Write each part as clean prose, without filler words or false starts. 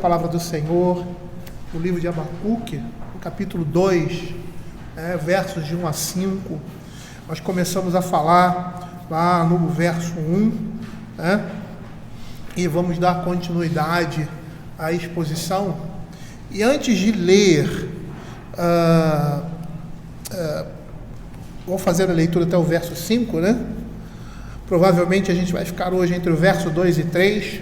A palavra do Senhor, no livro de Abacuque, no capítulo 2, versos de 1 a 5, nós começamos a falar lá no verso 1, e vamos dar continuidade à exposição. E antes de ler, vou fazer a leitura até o verso 5, Provavelmente a gente vai ficar hoje entre o verso 2 e 3,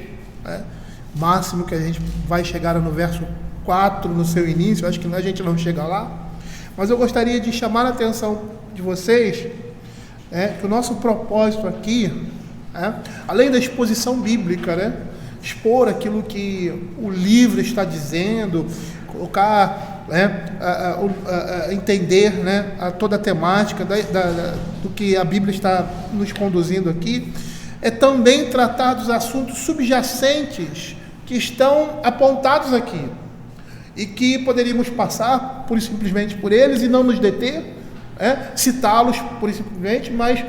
máximo que a gente vai chegar no verso 4 no seu início, acho que a gente não chega lá, mas eu gostaria de chamar a atenção de vocês, que o nosso propósito aqui, além da exposição bíblica, expor aquilo que o livro está dizendo, colocar, entender toda a temática do que a Bíblia está nos conduzindo aqui, é também tratar dos assuntos subjacentes que estão apontados aqui e que poderíamos passar simplesmente por eles e não nos deter, citá-los pura e simplesmente, mas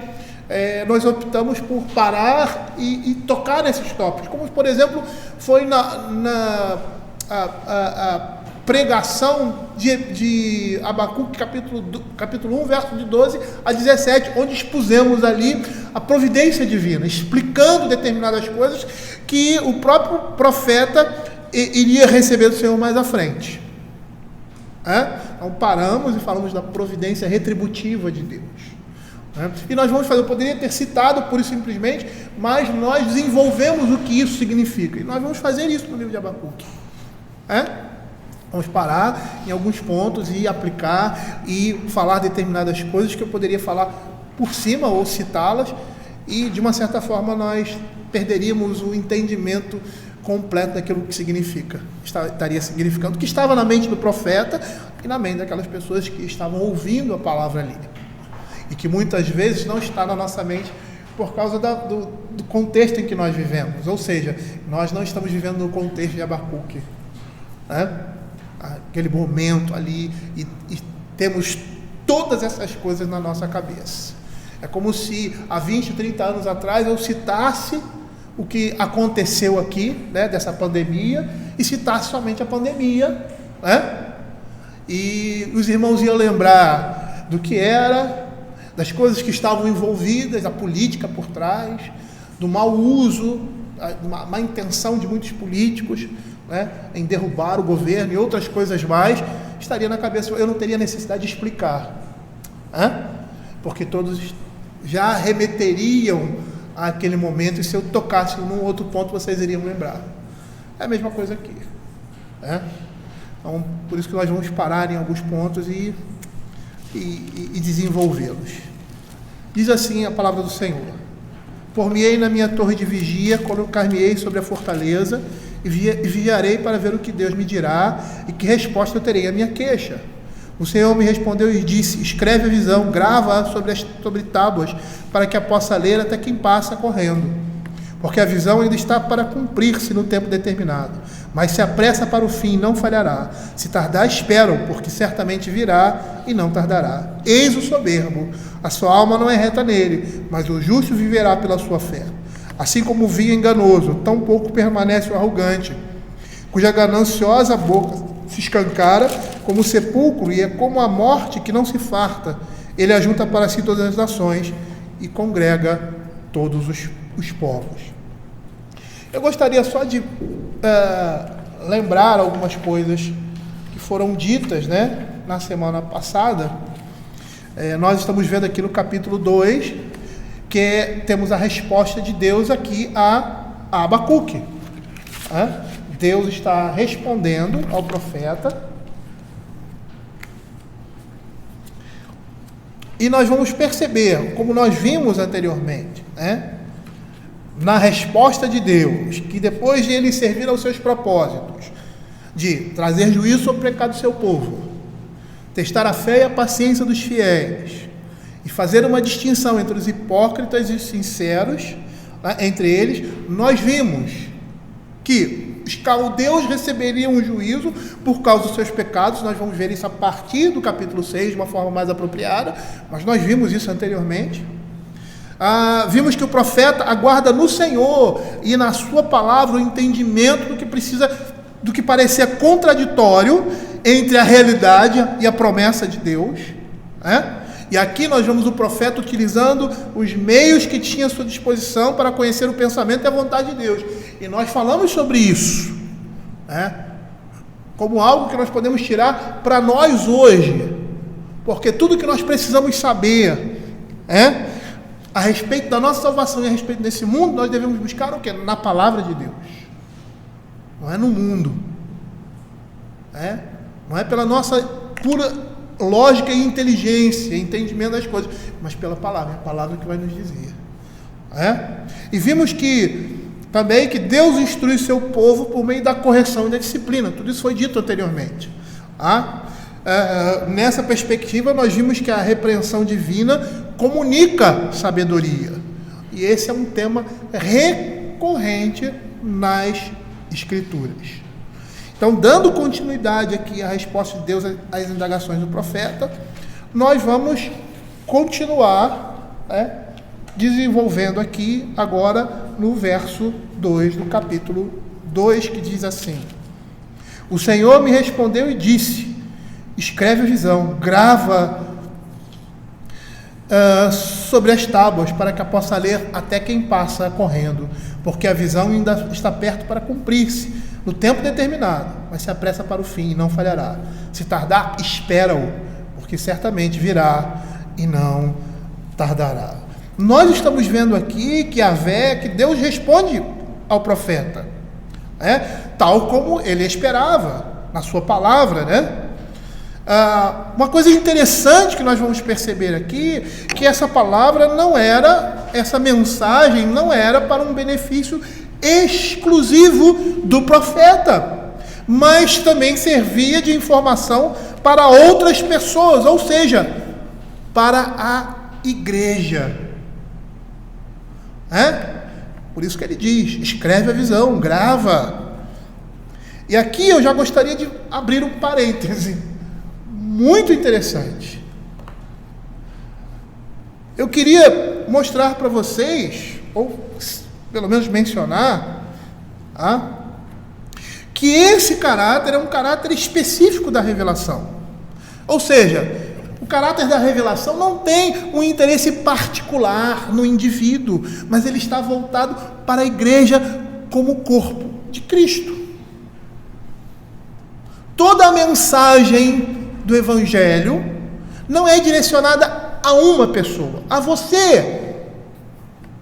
nós optamos por parar e tocar nesses tópicos, como por exemplo foi na pregação de Abacuque, capítulo 1, verso de 12 a 17, onde expusemos ali a providência divina, explicando determinadas coisas que o próprio profeta iria receber do Senhor mais à frente. Então paramos e falamos da providência retributiva de Deus. E nós vamos fazer, eu poderia ter citado pura e simplesmente, mas nós desenvolvemos o que isso significa, e nós vamos fazer isso no livro de Abacuque. Vamos parar em alguns pontos e aplicar e falar determinadas coisas que eu poderia falar por cima ou citá-las, e de uma certa forma nós perderíamos o entendimento completo daquilo que significa. Estaria significando o que estava na mente do profeta e na mente daquelas pessoas que estavam ouvindo a palavra ali, e que muitas vezes não está na nossa mente por causa do contexto em que nós vivemos, ou seja, nós não estamos vivendo no contexto de Abacuque, aquele momento ali, e temos todas essas coisas na nossa cabeça. É como se há 20, 30 anos atrás eu citasse o que aconteceu aqui, dessa pandemia, e citasse somente a pandemia, e os irmãos iam lembrar do que era, das coisas que estavam envolvidas, a política por trás, do mau uso, uma má intenção de muitos políticos, em derrubar o governo e outras coisas mais, estaria na cabeça, eu não teria necessidade de explicar, porque todos já remeteriam àquele momento, e se eu tocasse num outro ponto, vocês iriam lembrar. É a mesma coisa aqui. Então, por isso que nós vamos parar em alguns pontos e desenvolvê-los. Diz assim a palavra do Senhor: por-me-ei na minha torre de vigia, colocar-me-ei sobre a fortaleza, e vigiarei para ver o que Deus me dirá e que resposta eu terei à minha queixa. O Senhor me respondeu e disse: escreve a visão, grava-a sobre tábuas, para que a possa ler até quem passa correndo. Porque a visão ainda está para cumprir-se no tempo determinado, mas se apressa para o fim, não falhará. Se tardar, espera-o, porque certamente virá e não tardará. Eis o soberbo, a sua alma não é reta nele, mas o justo viverá pela sua fé. Assim como o vinho enganoso, tão pouco permanece o arrogante, cuja gananciosa boca se escancara como o sepulcro, e é como a morte que não se farta. Ele ajunta para si todas as nações e congrega todos os povos. Eu gostaria só de lembrar algumas coisas que foram ditas, na semana passada. Nós estamos vendo aqui no capítulo 2, que temos a resposta de Deus aqui a Abacuque. Deus está respondendo ao profeta, e nós vamos perceber, como nós vimos anteriormente, na resposta de Deus, que depois de ele servir aos seus propósitos, de trazer juízo sobre o pecado do seu povo, testar a fé e a paciência dos fiéis, e fazer uma distinção entre os hipócritas e os sinceros, entre eles, nós vimos que os caldeus receberiam um juízo por causa dos seus pecados. Nós vamos ver isso a partir do capítulo 6, de uma forma mais apropriada, mas nós vimos isso anteriormente. Vimos que o profeta aguarda no Senhor e na sua palavra o entendimento do que precisa do que parecia contraditório entre a realidade e a promessa de Deus, né? E aqui nós vemos o profeta utilizando os meios que tinha à sua disposição para conhecer o pensamento e a vontade de Deus. E nós falamos sobre isso, né? Como algo que nós podemos tirar para nós hoje, porque tudo que nós precisamos saber, a respeito da nossa salvação e a respeito desse mundo, nós devemos buscar o quê? Na palavra de Deus, não é no mundo, não é pela nossa pura lógica e inteligência, entendimento das coisas, mas pela palavra, é a palavra que vai nos dizer. E vimos que também que Deus instrui seu povo por meio da correção e da disciplina. Tudo isso foi dito anteriormente. Nessa perspectiva, nós vimos que a repreensão divina comunica sabedoria. E esse é um tema recorrente nas Escrituras. Então, dando continuidade aqui à resposta de Deus às indagações do profeta, nós vamos continuar desenvolvendo aqui agora no verso 2 do capítulo 2, que diz assim: o Senhor me respondeu e disse: escreve a visão, grava sobre as tábuas, para que a possa ler até quem passa correndo, porque a visão ainda está perto para cumprir-se, no tempo determinado, mas se apressa para o fim e não falhará. Se tardar, espera-o, porque certamente virá e não tardará. Nós estamos vendo aqui que Deus responde ao profeta, tal como ele esperava na sua palavra, uma coisa interessante que nós vamos perceber aqui, que essa palavra essa mensagem não era para um benefício exclusivo do profeta, mas também servia de informação para outras pessoas, ou seja, para a igreja. Por isso que ele diz: escreve a visão, grava. E aqui eu já gostaria de abrir um parêntese muito interessante. Eu queria mostrar para vocês, ou pelo menos mencionar, que esse caráter é um caráter específico da revelação. Ou seja, o caráter da revelação não tem um interesse particular no indivíduo, mas ele está voltado para a igreja como corpo de Cristo. Toda a mensagem do Evangelho não é direcionada a uma pessoa, a você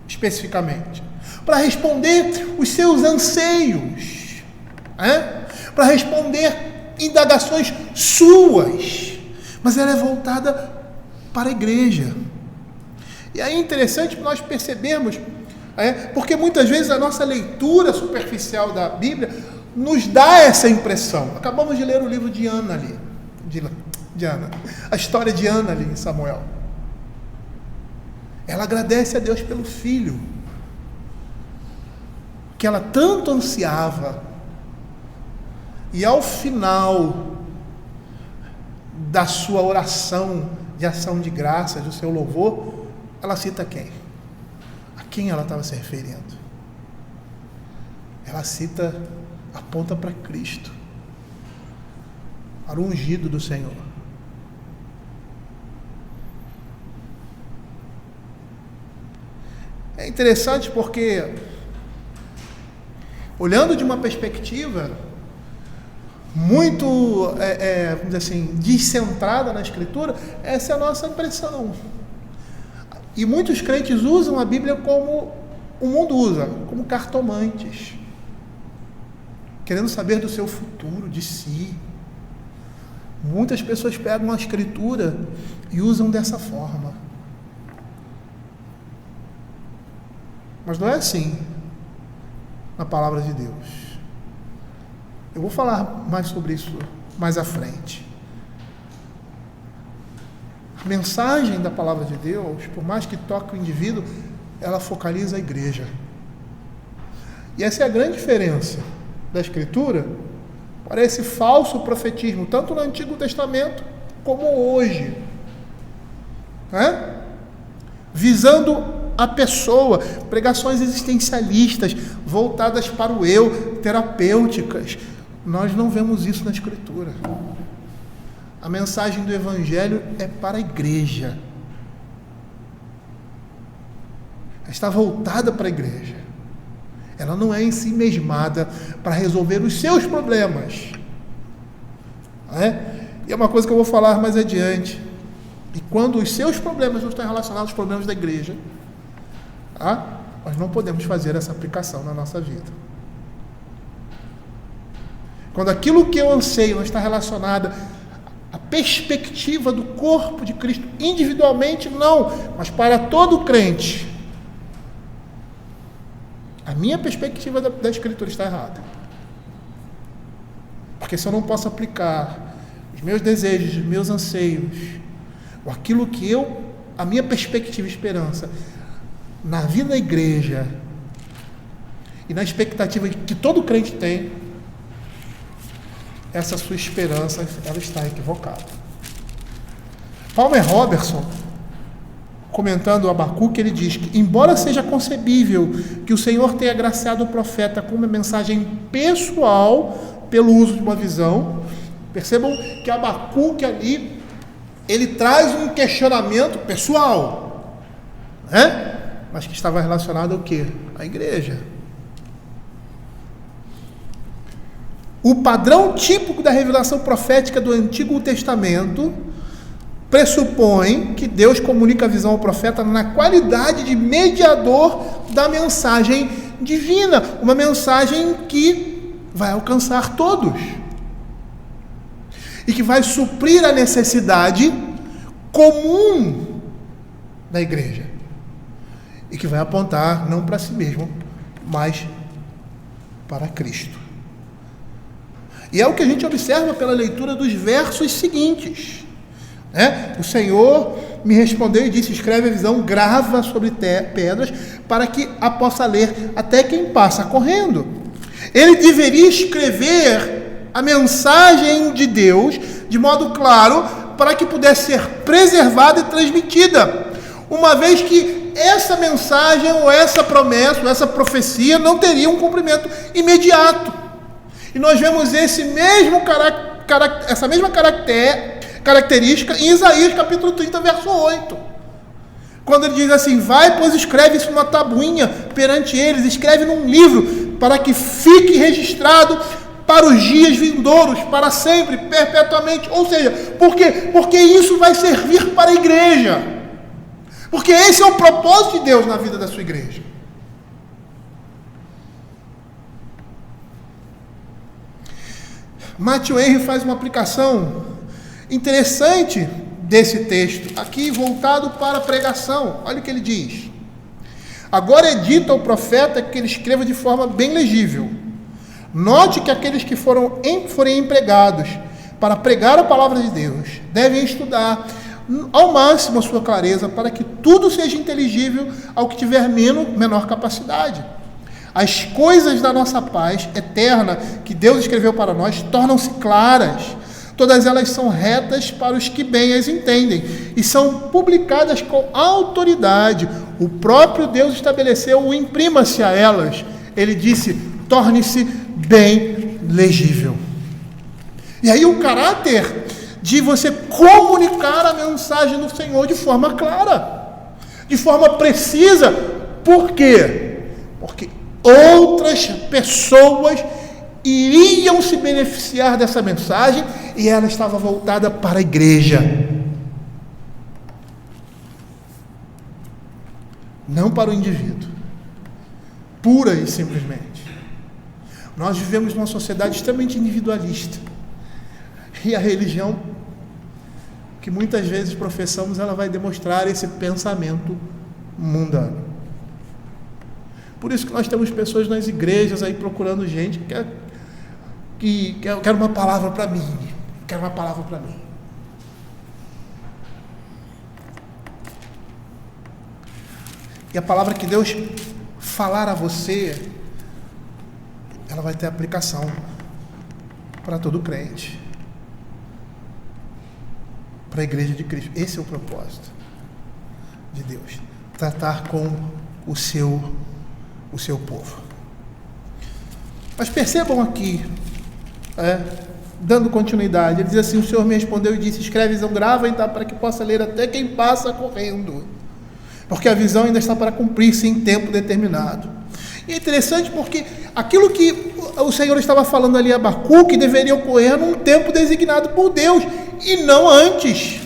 especificamente, para responder os seus anseios, para responder indagações suas, mas ela é voltada para a igreja. E aí é interessante nós percebermos, porque muitas vezes a nossa leitura superficial da Bíblia nos dá essa impressão. Acabamos de ler o livro de Ana ali, de Ana, a história de Ana ali em Samuel. Ela agradece a Deus pelo filho que ela tanto ansiava, e ao final da sua oração de ação de graças, do seu louvor, ela cita quem? A quem ela estava se referindo? Ela aponta para Cristo, para o ungido do Senhor. É interessante porque, olhando de uma perspectiva muito, vamos dizer assim, descentrada na Escritura, essa é a nossa impressão. E muitos crentes usam a Bíblia como o mundo usa, como cartomantes, querendo saber do seu futuro, de si. Muitas pessoas pegam a Escritura e usam dessa forma. Mas não é assim na palavra de Deus. Eu vou falar mais sobre isso mais à frente. A mensagem da palavra de Deus, por mais que toque o indivíduo, ela focaliza a igreja. E essa é a grande diferença da Escritura para esse falso profetismo, tanto no Antigo Testamento como hoje, visando a pessoa, pregações existencialistas voltadas para o eu, terapêuticas, Nós não vemos isso na Escritura. A mensagem do Evangelho é para a igreja. Ela está voltada para a igreja. Ela não é em si mesmada para resolver os seus problemas. E é uma coisa que eu vou falar mais adiante. E quando os seus problemas não estão relacionados aos problemas da igreja, nós não podemos fazer essa aplicação na nossa vida. Quando aquilo que eu anseio não está relacionado à perspectiva do corpo de Cristo, individualmente não, mas para todo crente, a minha perspectiva da Escritura está errada. Porque se eu não posso aplicar os meus desejos, os meus anseios, ou aquilo que a minha perspectiva e esperança, na vida da igreja, e na expectativa que todo crente tem, essa sua esperança, ela está equivocada. Palmer Robertson, comentando o Abacuque, ele diz que, embora seja concebível que o Senhor tenha agraciado o profeta com uma mensagem pessoal pelo uso de uma visão, percebam que Abacuque ali, ele traz um questionamento pessoal, mas que estava relacionado ao quê? À igreja. O padrão típico da revelação profética do Antigo Testamento pressupõe que Deus comunica a visão ao profeta na qualidade de mediador da mensagem divina, uma mensagem que vai alcançar todos e que vai suprir a necessidade comum da igreja e que vai apontar não para si mesmo, mas para Cristo. E é o que a gente observa pela leitura dos versos seguintes. O Senhor me respondeu e disse: escreve a visão, grava sobre pedras, para que a possa ler até quem passa correndo. Ele deveria escrever a mensagem de Deus de modo claro, para que pudesse ser preservada e transmitida, uma vez que essa mensagem, ou essa promessa, ou essa profecia não teria um cumprimento imediato. E nós vemos essa mesma característica em Isaías capítulo 30, verso 8. Quando ele diz assim: vai, pois escreve isso numa tabuinha perante eles, escreve num livro, para que fique registrado para os dias vindouros, para sempre, perpetuamente. Ou seja, por quê? Porque isso vai servir para a igreja. Porque esse é o propósito de Deus na vida da sua igreja. Matthew Henry faz uma aplicação interessante desse texto, aqui voltado para a pregação. Olha o que ele diz: agora é dito ao profeta que ele escreva de forma bem legível. Note que aqueles que forem empregados para pregar a palavra de Deus devem estudar ao máximo a sua clareza, para que tudo seja inteligível ao que tiver menor capacidade. As coisas da nossa paz eterna que Deus escreveu para nós tornam-se claras. Todas elas são retas para os que bem as entendem e são publicadas com autoridade. O próprio Deus estabeleceu o imprima-se a elas. Ele disse: torne-se bem legível. E aí o caráter de você comunicar a mensagem do Senhor de forma clara, de forma precisa. Por quê? Porque outras pessoas iriam se beneficiar dessa mensagem e ela estava voltada para a igreja, não para o indivíduo, pura e simplesmente. Nós vivemos numa sociedade extremamente individualista, e a religião que muitas vezes professamos, ela vai demonstrar esse pensamento mundano. Por isso que nós temos pessoas nas igrejas aí procurando gente que quer uma palavra para mim, quer uma palavra para mim. E a palavra que Deus falar a você, ela vai ter aplicação para todo crente, para a igreja de Cristo. Esse é o propósito de Deus, tratar com o seu povo. Mas percebam aqui Dando continuidade, ele diz assim: o Senhor me respondeu e disse: escreve visão, grava então, para que possa ler até quem passa correndo, porque a visão ainda está para cumprir-se em tempo determinado. E é interessante porque aquilo que o Senhor estava falando ali a Abacuque deveria ocorrer num tempo designado por Deus, e não antes.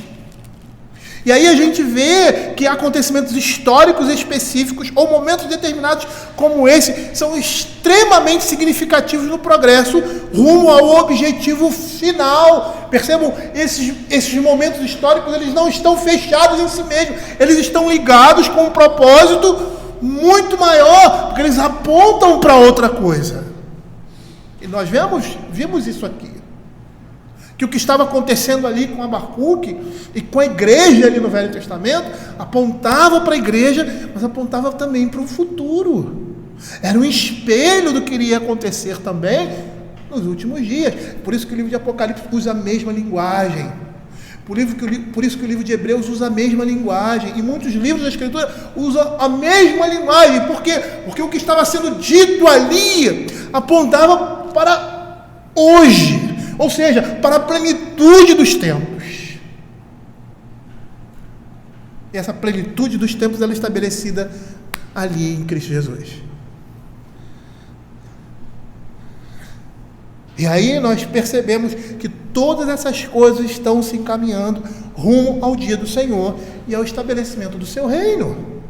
E aí a gente vê que acontecimentos históricos específicos ou momentos determinados como esse são extremamente significativos no progresso rumo ao objetivo final. Percebam, esses momentos históricos, eles não estão fechados em si mesmos, eles estão ligados com um propósito muito maior, porque eles apontam para outra coisa. E nós vimos isso aqui. Que o que estava acontecendo ali com Abacuque e com a igreja ali no Velho Testamento apontava para a igreja, mas apontava também para o futuro. Era um espelho do que iria acontecer também nos últimos dias. Por isso que o livro de Apocalipse usa a mesma linguagem. Por isso que o livro de Hebreus usa a mesma linguagem. E muitos livros da Escritura usam a mesma linguagem. Por quê? Porque o que estava sendo dito ali apontava para hoje. Ou seja, para a plenitude dos tempos. E essa plenitude dos tempos ela é estabelecida ali em Cristo Jesus. E aí nós percebemos que todas essas coisas estão se encaminhando rumo ao dia do Senhor e ao estabelecimento do seu reino.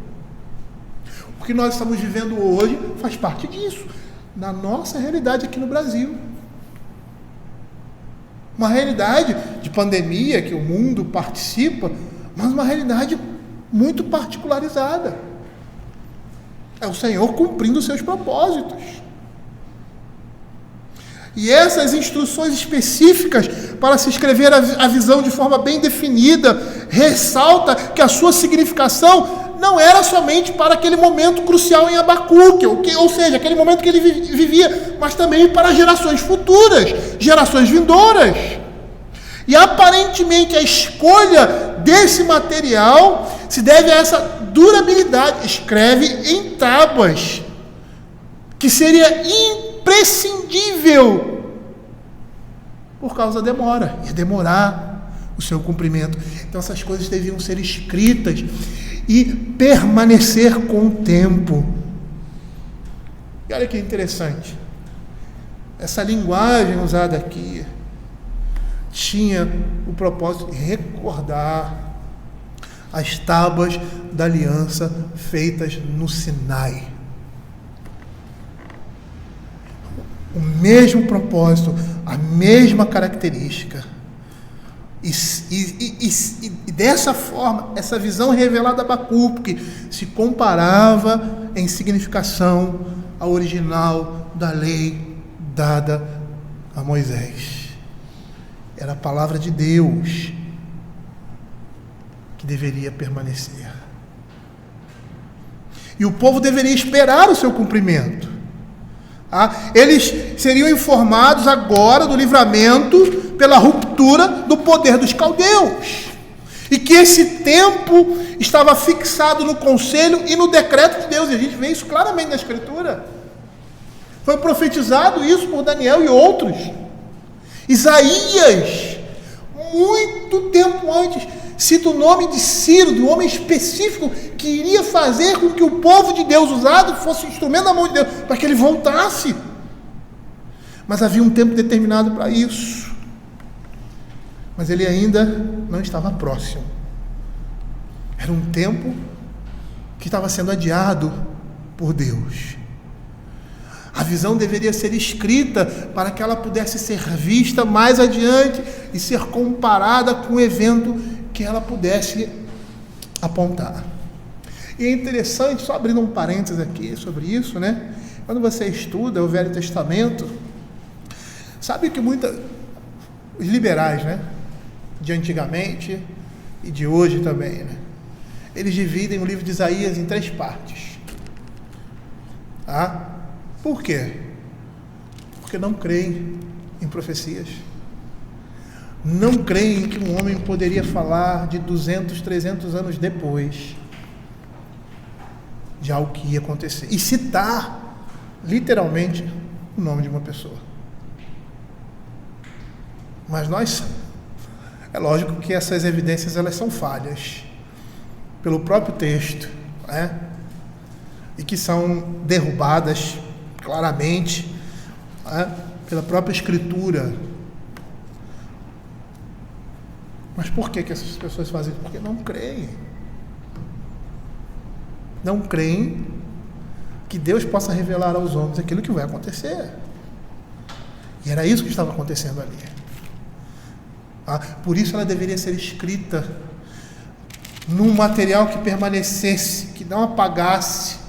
O que nós estamos vivendo hoje faz parte disso, na nossa realidade aqui no Brasil. Uma realidade de pandemia que o mundo participa, mas uma realidade muito particularizada. É o Senhor cumprindo os seus propósitos. E essas instruções específicas para se escrever a visão de forma bem definida, ressalta que a sua significação não era somente para aquele momento crucial em Abacuque, ou seja, aquele momento que ele vivia, mas também para gerações futuras, gerações vindouras. E aparentemente a escolha desse material se deve a essa durabilidade. Escreve em tábuas, que seria imprescindível por causa da demora. Ia demorar o seu cumprimento. Então essas coisas deviam ser escritas e permanecer com o tempo. E olha que interessante. Essa linguagem usada aqui tinha o propósito de recordar as tábuas da aliança feitas no Sinai. O mesmo propósito, a mesma característica. E dessa forma, essa visão revelada a Abacuque se comparava em significação ao original da lei dada a Moisés. Era a palavra de Deus que deveria permanecer. E o povo deveria esperar o seu cumprimento. Eles seriam informados agora do livramento pela ruptura do poder dos caldeus. E que esse tempo estava fixado no conselho e no decreto de Deus. E a gente vê isso claramente na Escritura. Foi profetizado isso por Daniel e outros. Isaías, muito tempo antes, cita o nome de Ciro, do homem específico que iria fazer com que o povo de Deus usado fosse instrumento da mão de Deus, para que ele voltasse. Mas havia um tempo determinado para isso. Mas ele ainda não estava próximo. Era um tempo que estava sendo adiado por Deus. A visão deveria ser escrita para que ela pudesse ser vista mais adiante e ser comparada com o evento que ela pudesse apontar. E é interessante, só abrindo um parênteses aqui sobre isso, né? Quando você estuda o Velho Testamento, sabe que os liberais, né? De antigamente e de hoje também, né? Eles dividem o livro de Isaías em 3 partes. Por quê? Porque não creem em profecias. Não creem que um homem poderia falar de 200, 300 anos depois de algo que ia acontecer. E citar, literalmente, o nome de uma pessoa. Mas é lógico que essas evidências elas são falhas pelo próprio texto, né? E que são derrubadas claramente, né, pela própria Escritura. Mas por que essas pessoas fazem isso? Porque não creem. Não creem que Deus possa revelar aos homens aquilo que vai acontecer. E era isso que estava acontecendo ali. Por isso ela deveria ser escrita num material que permanecesse, que não apagasse,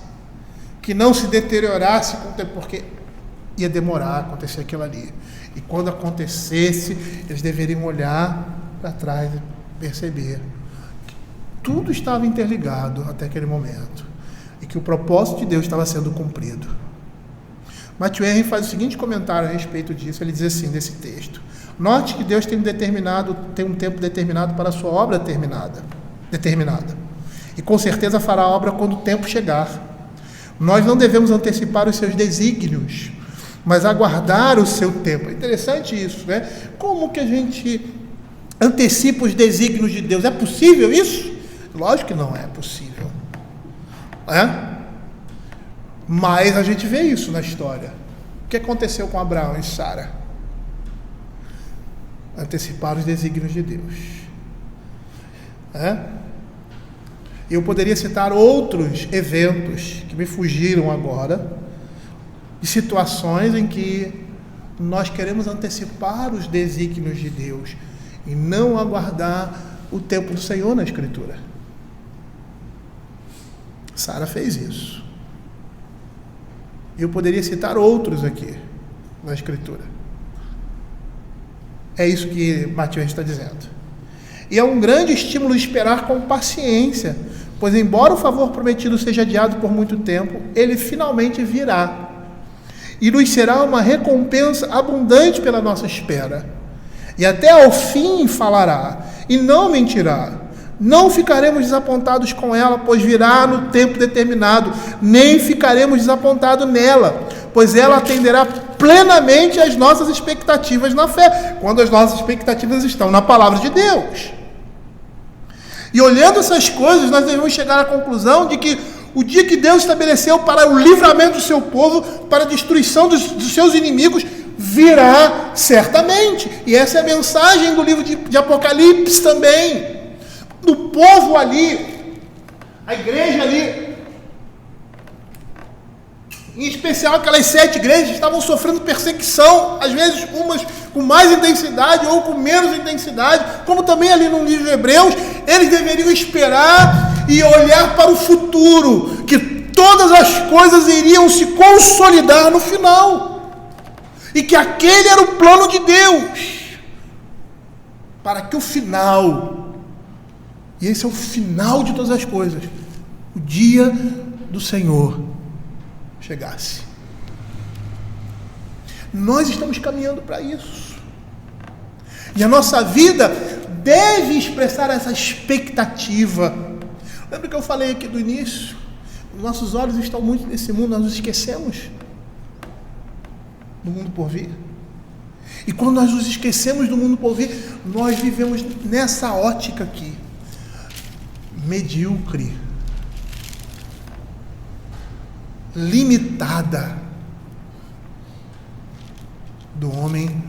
que não se deteriorasse com o tempo, porque ia demorar a acontecer aquilo ali. E quando acontecesse, eles deveriam olhar para trás e perceber que tudo estava interligado até aquele momento e que o propósito de Deus estava sendo cumprido. Matthew Henry faz o seguinte comentário a respeito disso. Ele diz assim, desse texto: note que Deus tem um tempo determinado para a sua obra determinada, e com certeza fará a obra quando o tempo chegar. Nós não devemos antecipar os seus desígnios, mas aguardar o seu tempo. É interessante isso, né? Como que a gente antecipa os desígnios de Deus? É possível isso? Lógico que não é possível. Mas a gente vê isso na história. O que aconteceu com Abraão e Sara? Antecipar os desígnios de Deus. Eu poderia citar outros eventos que me fugiram agora, de situações em que nós queremos antecipar os desígnios de Deus e não aguardar o tempo do Senhor na Escritura. Sara fez isso. Eu poderia citar outros aqui na Escritura. É isso que Mateus está dizendo. E é um grande estímulo esperar com paciência, pois embora o favor prometido seja adiado por muito tempo, ele finalmente virá. E nos será uma recompensa abundante pela nossa espera. E até ao fim falará, e não mentirá. Não ficaremos desapontados com ela, pois virá no tempo determinado. Nem ficaremos desapontados nela, pois ela atenderá plenamente às nossas expectativas na fé, quando as nossas expectativas estão na palavra de Deus. E olhando essas coisas, nós devemos chegar à conclusão de que o dia que Deus estabeleceu para o livramento do seu povo, para a destruição dos seus inimigos, virá certamente. E essa é a mensagem do livro de Apocalipse também. Do povo ali, a igreja ali, em especial aquelas 7 igrejas, estavam sofrendo perseguição, às vezes umas com mais intensidade ou com menos intensidade, como também ali no livro de Hebreus. Eles deveriam esperar e olhar para o futuro, que todas as coisas iriam se consolidar no final, e que aquele era o plano de Deus, para que o final, e esse é o final de todas as coisas, o dia do Senhor chegasse. Nós estamos caminhando para isso. E a nossa vida deve expressar essa expectativa. Lembra que eu falei aqui do início? Nossos olhos estão muito nesse mundo, nós nos esquecemos do mundo por vir. E quando nós nos esquecemos do mundo por vir, nós vivemos nessa ótica aqui, medíocre, limitada, do homem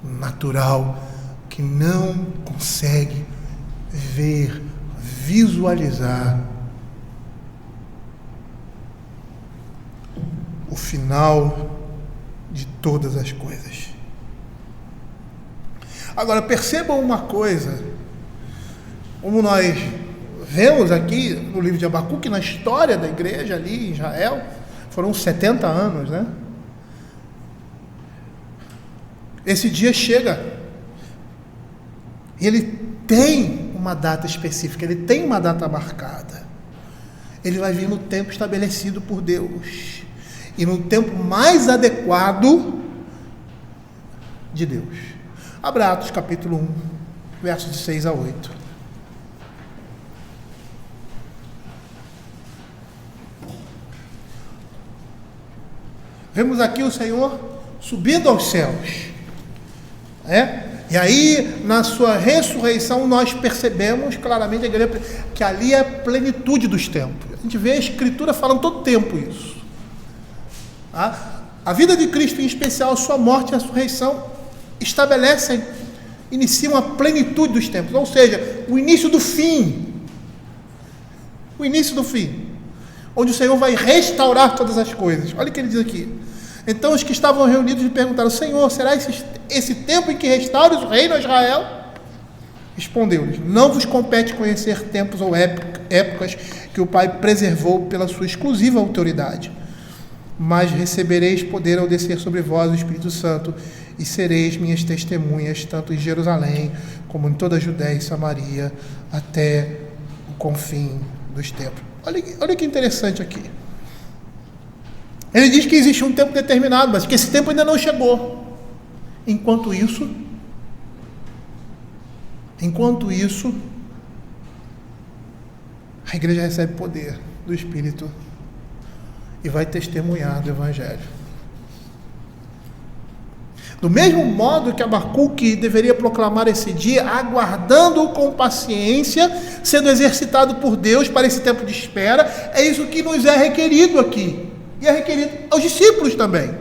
natural, que não consegue ver, visualizar o final de todas as coisas. Agora, percebam uma coisa, como nós vemos aqui no livro de Abacuque, na história da igreja ali em Israel, foram 70 anos, né? Esse dia chega, e ele tem uma data específica, ele tem uma data marcada. Ele vai vir no tempo estabelecido por Deus, e no tempo mais adequado de Deus. Abra Atos capítulo 1, versos de 6 a 8. Vemos aqui o Senhor subindo aos céus, E aí, na sua ressurreição, nós percebemos claramente que ali é a plenitude dos tempos. A gente vê a Escritura falando todo tempo isso. Tá? A vida de Cristo, em especial, a sua morte e a ressurreição, iniciam a plenitude dos tempos. Ou seja, o início do fim. O início do fim. Onde o Senhor vai restaurar todas as coisas. Olha o que ele diz aqui. Então os que estavam reunidos lhe perguntaram: Senhor, será esse tempo em que restaures o reino a Israel? Respondeu-lhes: não vos compete conhecer tempos ou épocas que o Pai preservou pela sua exclusiva autoridade, mas recebereis poder ao descer sobre vós o Espírito Santo, e sereis minhas testemunhas, tanto em Jerusalém, como em toda a Judéia e Samaria, até o confim dos tempos. Olha que interessante aqui. Ele diz que existe um tempo determinado, mas que esse tempo ainda não chegou. Enquanto isso, a igreja recebe poder do Espírito e vai testemunhar do Evangelho. Do mesmo modo que Abacuque deveria proclamar esse dia, aguardando-o com paciência, sendo exercitado por Deus para esse tempo de espera, é isso que nos é requerido aqui. E é requerido aos discípulos também.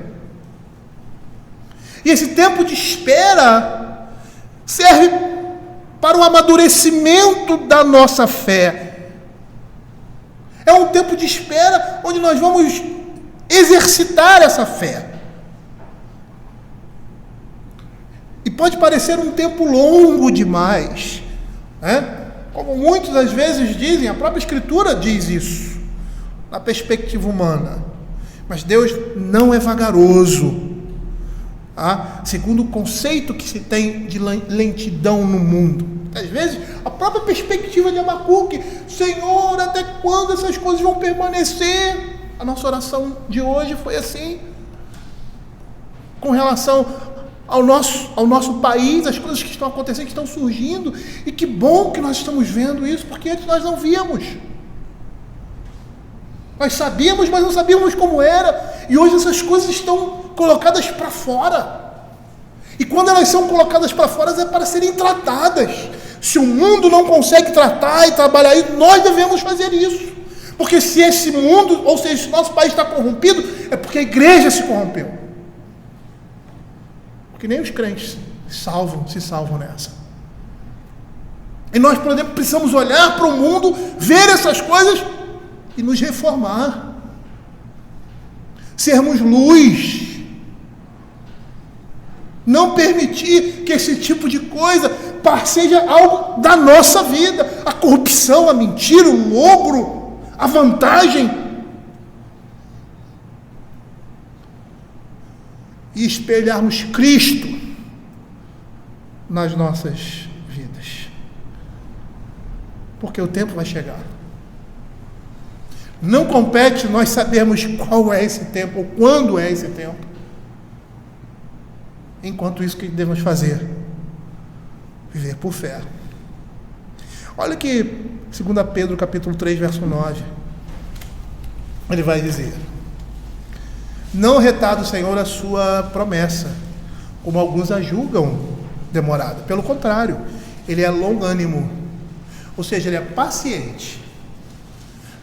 E esse tempo de espera serve para o amadurecimento da nossa fé. É um tempo de espera onde nós vamos exercitar essa fé. E pode parecer um tempo longo demais, né? Como muitos às vezes dizem, a própria Escritura diz isso, na perspectiva humana. Mas Deus não é vagaroso, tá? Segundo o conceito que se tem de lentidão no mundo. Às vezes, a própria perspectiva de Abacuque: Senhor, até quando essas coisas vão permanecer? A nossa oração de hoje foi assim, com relação ao nosso país, as coisas que estão acontecendo, que estão surgindo, e que bom que nós estamos vendo isso, porque antes nós não víamos. Nós sabíamos, mas não sabíamos como era, e hoje essas coisas estão colocadas para fora. E quando elas são colocadas para fora, é para serem tratadas. Se o mundo não consegue tratar e trabalhar isso, nós devemos fazer isso. Porque se esse mundo, ou seja, se nosso país está corrompido, é porque a igreja se corrompeu. Porque nem os crentes se salvam nessa. E nós, por exemplo, precisamos olhar para o mundo, ver essas coisas e nos reformar. Sermos luz. Não permitir que esse tipo de coisa seja algo da nossa vida. A corrupção, a mentira, o logro, a vantagem. E espelharmos Cristo nas nossas vidas. Porque o tempo vai chegar. Não compete nós sabermos qual é esse tempo, ou quando é esse tempo. Enquanto isso, o que devemos fazer? Viver por fé. Olha que 2 Pedro capítulo 3, verso 9. Ele vai dizer: não retarda o Senhor a sua promessa, como alguns a julgam demorada. Pelo contrário, ele é longânimo. Ou seja, ele é paciente.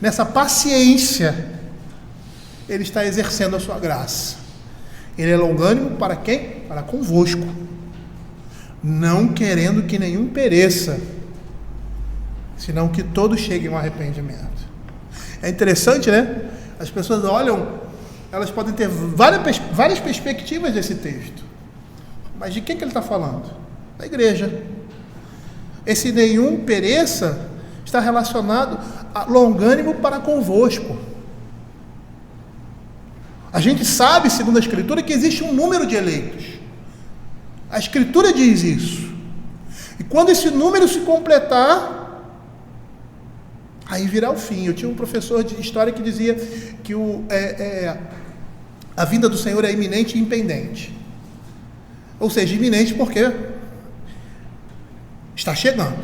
Nessa paciência, ele está exercendo a sua graça. Ele é longânimo para quem? Para convosco, não querendo que nenhum pereça, senão que todos cheguem ao arrependimento. É interessante, né? As pessoas olham, elas podem ter várias perspectivas desse texto. Mas de que ele está falando? Da igreja. Esse nenhum pereça está relacionado a longânimo para convosco. A gente sabe, segundo a Escritura, que existe um número de eleitos. A Escritura diz isso. E quando esse número se completar, aí virá o fim. Eu tinha um professor de história que dizia que a vinda do Senhor é iminente e impendente. Ou seja, iminente porque está chegando,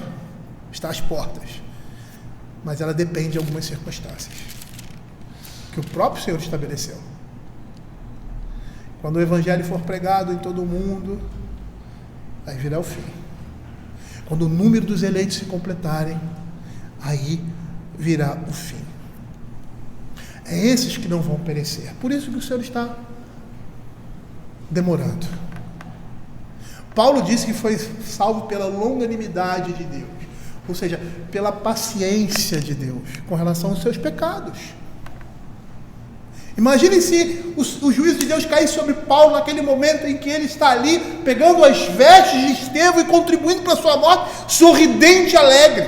está às portas. Mas ela depende de algumas circunstâncias que o próprio Senhor estabeleceu. Quando o Evangelho for pregado em todo o mundo, aí virá o fim. Quando o número dos eleitos se completarem, aí virá o fim. É esses que não vão perecer. Por isso que o Senhor está demorando. Paulo disse que foi salvo pela longanimidade de Deus, ou seja, pela paciência de Deus com relação aos seus pecados. Imagine se o juízo de Deus caísse sobre Paulo naquele momento em que ele está ali pegando as vestes de Estevão e contribuindo para a sua morte, sorridente e alegre.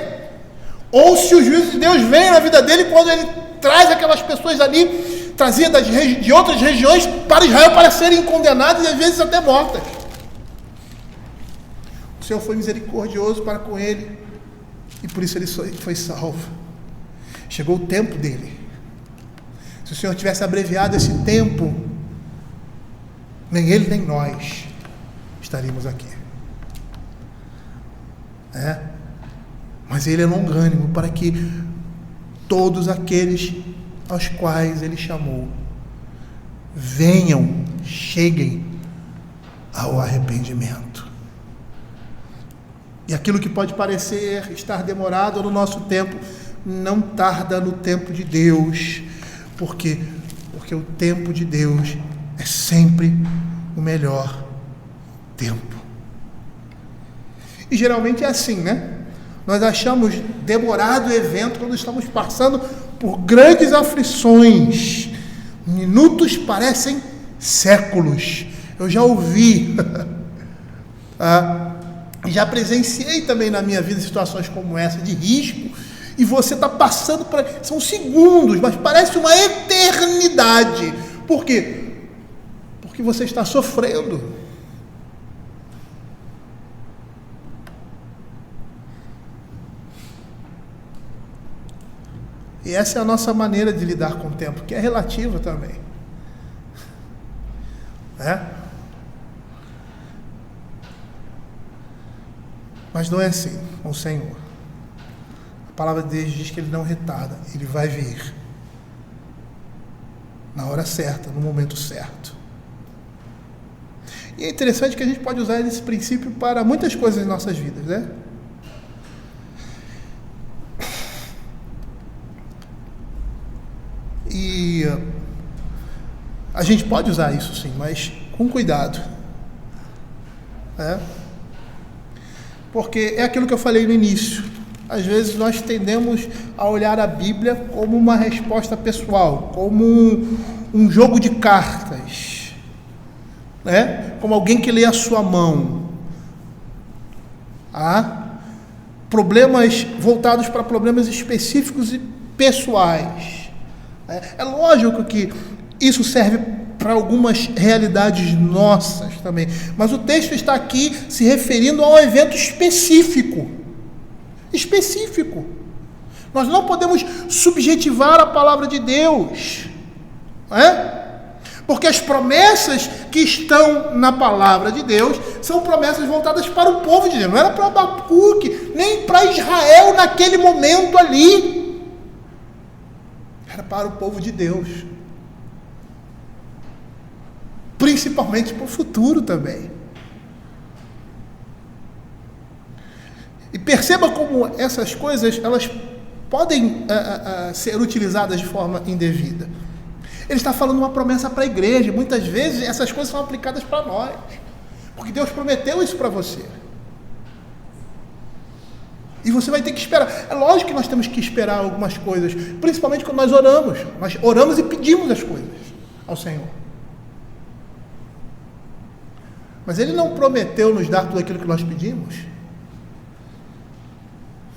Ou se o juízo de Deus vem na vida dele quando ele traz aquelas pessoas ali, trazidas de outras regiões para Israel para serem condenadas e às vezes até mortas. O Senhor foi misericordioso para com ele e por isso ele foi salvo. Chegou o tempo dele. Se o Senhor tivesse abreviado esse tempo, nem ele nem nós estaríamos aqui. Mas ele é longânimo para que todos aqueles aos quais ele chamou venham, cheguem ao arrependimento. E aquilo que pode parecer estar demorado no nosso tempo, não tarda no tempo de Deus. Por quê? Porque o tempo de Deus é sempre o melhor tempo. E geralmente é assim, né? Nós achamos demorado o evento quando estamos passando por grandes aflições. Minutos parecem séculos. Eu já ouvi, já presenciei também na minha vida situações como essa, de risco, e você está passando por... São segundos, mas parece uma eternidade. Por quê? Porque você está sofrendo. E essa é a nossa maneira de lidar com o tempo, que é relativa também. Mas não é assim com o Senhor. A palavra de Deus diz que Ele não retarda, Ele vai vir na hora certa, no momento certo. E é interessante que a gente pode usar esse princípio para muitas coisas em nossas vidas, né? E a gente pode usar isso sim, mas com cuidado. Porque é aquilo que eu falei no início. Às vezes nós tendemos a olhar a Bíblia como uma resposta pessoal, como um jogo de cartas, como alguém que lê a sua mão. Problemas voltados para problemas específicos e pessoais. É lógico que isso serve para algumas realidades nossas também, mas o texto está aqui se referindo a um evento específico. Nós não podemos subjetivar a palavra de Deus, porque as promessas que estão na palavra de Deus são promessas voltadas para o povo de Deus, não era para Abacuque, nem para Israel naquele momento ali, era para o povo de Deus, principalmente para o futuro também. E perceba como essas coisas, elas podem ser utilizadas de forma indevida. Ele está falando uma promessa para a igreja. Muitas vezes essas coisas são aplicadas para nós, porque Deus prometeu isso para você. E você vai ter que esperar. É lógico que nós temos que esperar algumas coisas, principalmente quando nós oramos. Nós oramos e pedimos as coisas ao Senhor. Mas Ele não prometeu nos dar tudo aquilo que nós pedimos.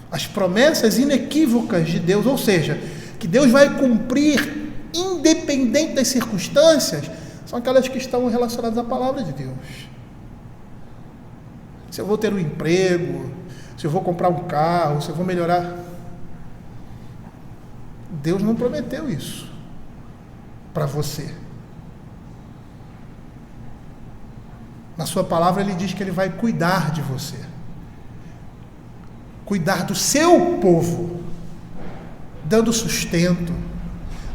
As promessas inequívocas de Deus, ou seja, que Deus vai cumprir independente das circunstâncias, são aquelas que estão relacionadas à palavra de Deus. Se eu vou ter um emprego, se eu vou comprar um carro, se eu vou melhorar, Deus não prometeu isso para você. Na sua palavra Ele diz que Ele vai cuidar de você, cuidar do seu povo, dando sustento,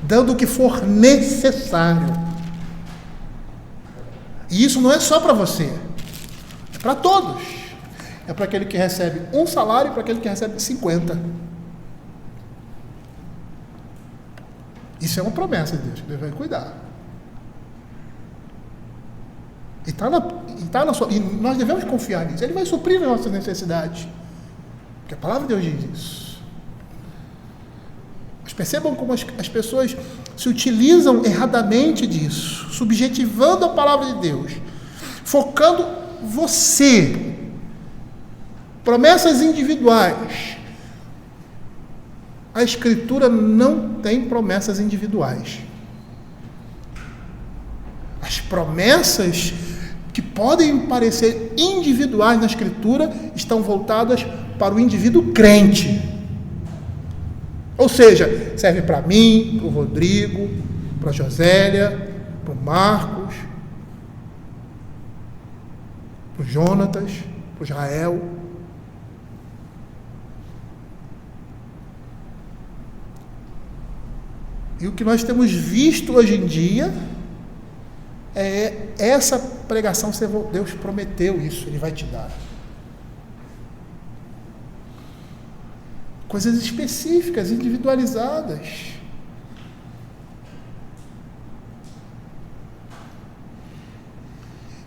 dando o que for necessário. E isso não é só para você, é para todos. é para aquele que recebe um salário e para aquele que recebe 50. Isso é uma promessa de Deus, que Deus vai cuidar. E nós devemos confiar nisso. Ele vai suprir as nossas necessidades. Porque a palavra de Deus diz isso. Mas percebam como as pessoas se utilizam erradamente disso, subjetivando a palavra de Deus, focando você, promessas individuais. A Escritura não tem promessas individuais. As promessas que podem parecer individuais na Escritura estão voltadas para o indivíduo crente. Ou seja, serve para mim, para o Rodrigo, para a Josélia, para o Marcos, para o Jonatas, para o Israel. E o que nós temos visto hoje em dia é essa pregação, Deus prometeu isso, Ele vai te dar. Coisas específicas, individualizadas.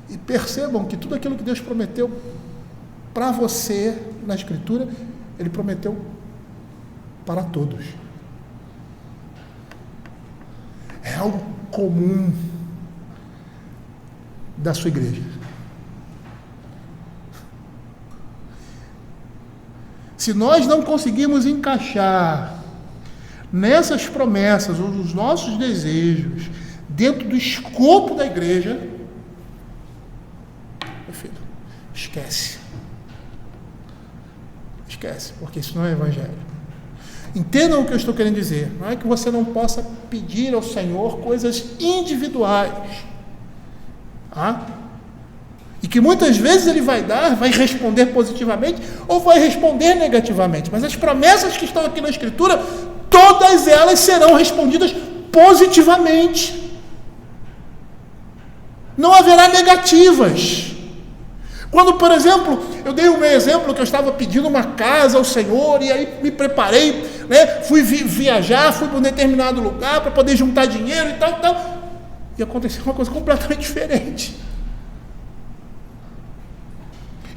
E percebam que tudo aquilo que Deus prometeu para você na Escritura, Ele prometeu para todos. É algo comum da sua igreja. Se nós não conseguirmos encaixar nessas promessas ou nos nossos desejos dentro do escopo da igreja, meu filho, esquece, porque isso não é evangelho. Entendam o que eu estou querendo dizer. Não é que você não possa pedir ao Senhor coisas individuais, e que muitas vezes Ele vai dar, vai responder positivamente ou vai responder negativamente, mas as promessas que estão aqui na Escritura, todas elas serão respondidas positivamente. Não haverá negativas. Quando, por exemplo, eu dei o meu exemplo que eu estava pedindo uma casa ao Senhor e aí me preparei, fui viajar, fui para um determinado lugar para poder juntar dinheiro e tal, e aconteceu uma coisa completamente diferente.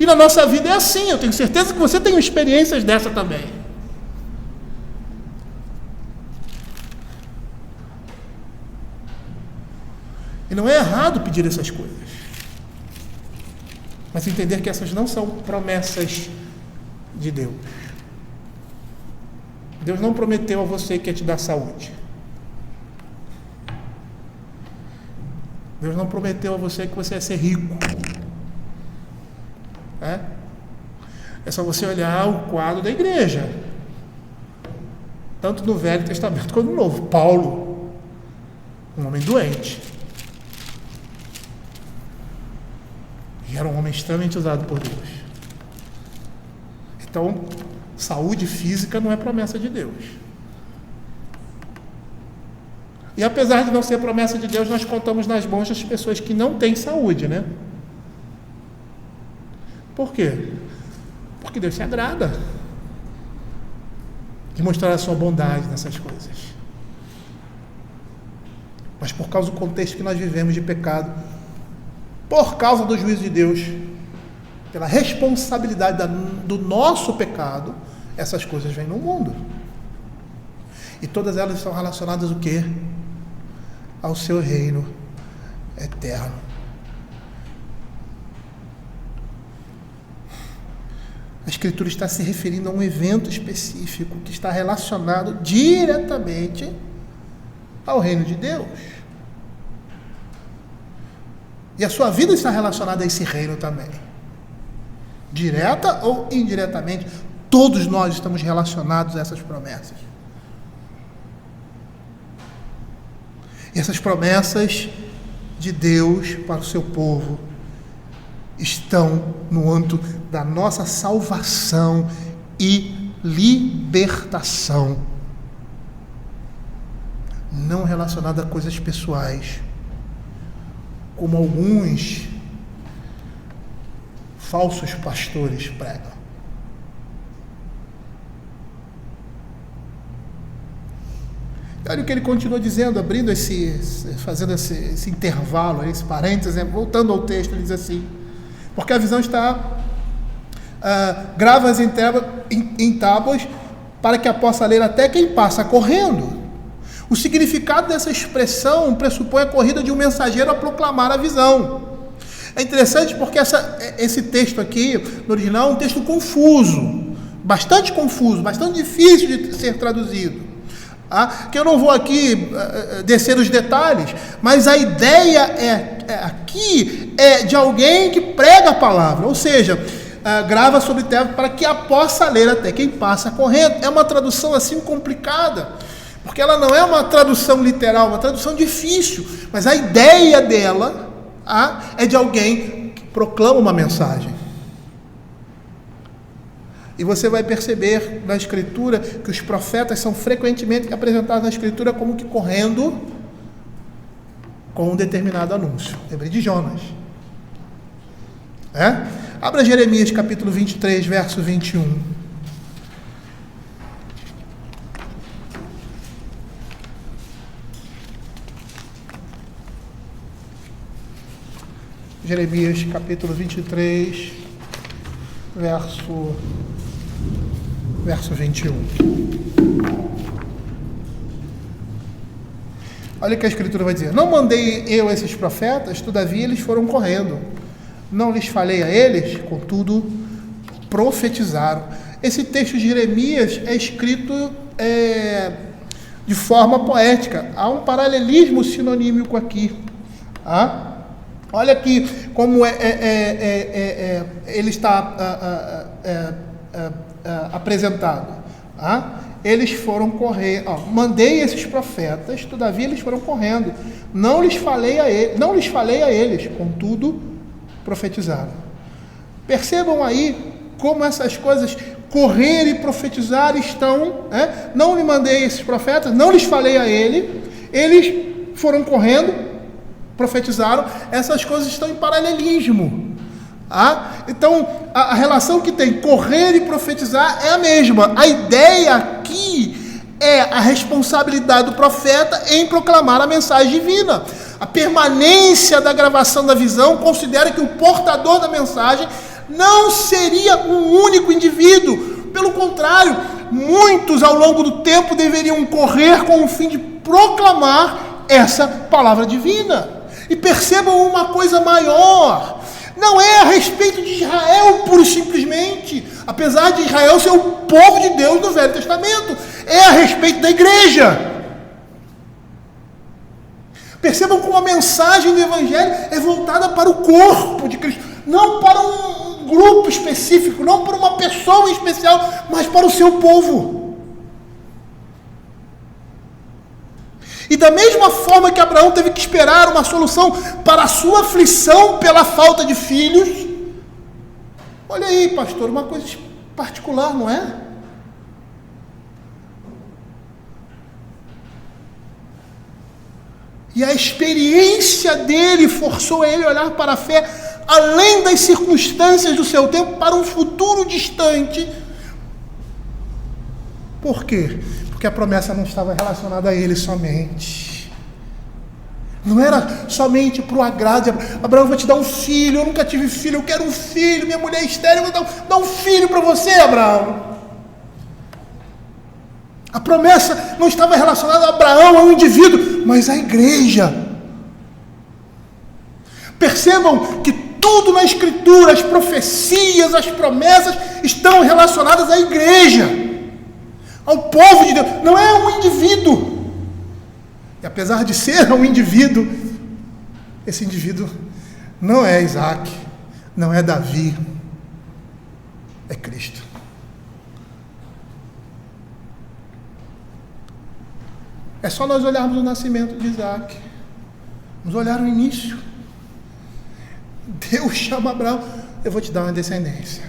E na nossa vida é assim, eu tenho certeza que você tem experiências dessa também. E não é errado pedir essas coisas, mas entender que essas não são promessas de Deus. Deus não prometeu a você que ia te dar saúde. Deus não prometeu a você que você ia ser rico. É só você olhar o quadro da igreja, tanto no Velho Testamento quanto no Novo. Paulo, um homem doente, e era um homem extremamente usado por Deus. Então, saúde física não é promessa de Deus. E apesar de não ser promessa de Deus, nós contamos nas mãos das pessoas que não têm saúde, Por quê? Porque Deus se agrada de mostrar a sua bondade nessas coisas. Mas por causa do contexto que nós vivemos de pecado, por causa do juízo de Deus, pela responsabilidade do nosso pecado, essas coisas vêm no mundo. E todas elas estão relacionadas ao quê? Ao seu reino eterno. A Escritura está se referindo a um evento específico que está relacionado diretamente ao reino de Deus. E a sua vida está relacionada a esse reino também. Direta ou indiretamente, todos nós estamos relacionados a essas promessas. E essas promessas de Deus para o seu povo estão no âmbito da nossa salvação e libertação, não relacionada a coisas pessoais, como alguns falsos pastores pregam. Olha o que ele continua dizendo, fazendo esse intervalo, esse parênteses, voltando ao texto, ele diz assim: porque a visão está gravas em tábuas, para que a possa ler até quem passa correndo. O significado dessa expressão pressupõe a corrida de um mensageiro a proclamar a visão. É interessante porque esse texto aqui, no original, é um texto confuso, bastante difícil de ser traduzido. Que eu não vou aqui descer os detalhes, mas a ideia aqui é de alguém que prega a palavra, ou seja, grava sobre terra para que a possa ler até quem passa correndo. É uma tradução assim complicada, porque ela não é uma tradução literal, uma tradução difícil, mas a ideia dela é de alguém que proclama uma mensagem. E você vai perceber na Escritura que os profetas são frequentemente apresentados na Escritura como que correndo com um determinado anúncio. Lembrei de Jonas. Abra Jeremias capítulo 23, verso 21. Jeremias capítulo 23, verso 21. Olha o que a Escritura vai dizer: não mandei eu esses profetas, todavia eles foram correndo. Não lhes falei a eles, contudo profetizaram. Esse texto de Jeremias é escrito de forma poética. Há um paralelismo sinonímico aqui. Olha aqui como ele está apresentado. Eles foram correr. Mandei esses profetas, todavia eles foram correndo. Não lhes falei a eles, contudo profetizaram. Percebam aí como essas coisas, correr e profetizar, estão. Não lhe mandei esses profetas, não lhes falei a eles foram correndo, profetizaram. Essas coisas estão em paralelismo. Então, a relação que tem correr e profetizar é a mesma. A ideia aqui é a responsabilidade do profeta em proclamar a mensagem divina. A permanência da gravação da visão considera que o portador da mensagem não seria um único indivíduo. Pelo contrário, muitos ao longo do tempo deveriam correr com o fim de proclamar essa palavra divina. E percebam uma coisa maior: não é a respeito de Israel pura e simplesmente, apesar de Israel ser o povo de Deus no Velho Testamento, é a respeito da igreja. Percebam como a mensagem do Evangelho é voltada para o corpo de Cristo, não para um grupo específico, não para uma pessoa em especial, mas para o seu povo. E da mesma forma que Abraão teve que esperar uma solução para a sua aflição pela falta de filhos, olha aí, pastor, uma coisa particular, não é? E a experiência dele forçou ele a olhar para a fé, além das circunstâncias do seu tempo, para um futuro distante. Por quê? Porque a promessa não estava relacionada a ele somente. Não era somente para o agrado de Abraão. Abraão, vou te dar um filho, eu nunca tive filho, eu quero um filho, minha mulher é estéril, eu vou dar um filho para você, Abraão. A promessa não estava relacionada a Abraão, a um indivíduo, mas à igreja. Percebam que tudo na Escritura, as profecias, as promessas, estão relacionadas à igreja, ao povo de Deus, não é um indivíduo. E apesar de ser um indivíduo, esse indivíduo não é Isaac, não é Davi, é Cristo. É só nós olharmos o nascimento de Isaac, vamos olhar o início. Deus chama Abraão: eu vou te dar uma descendência,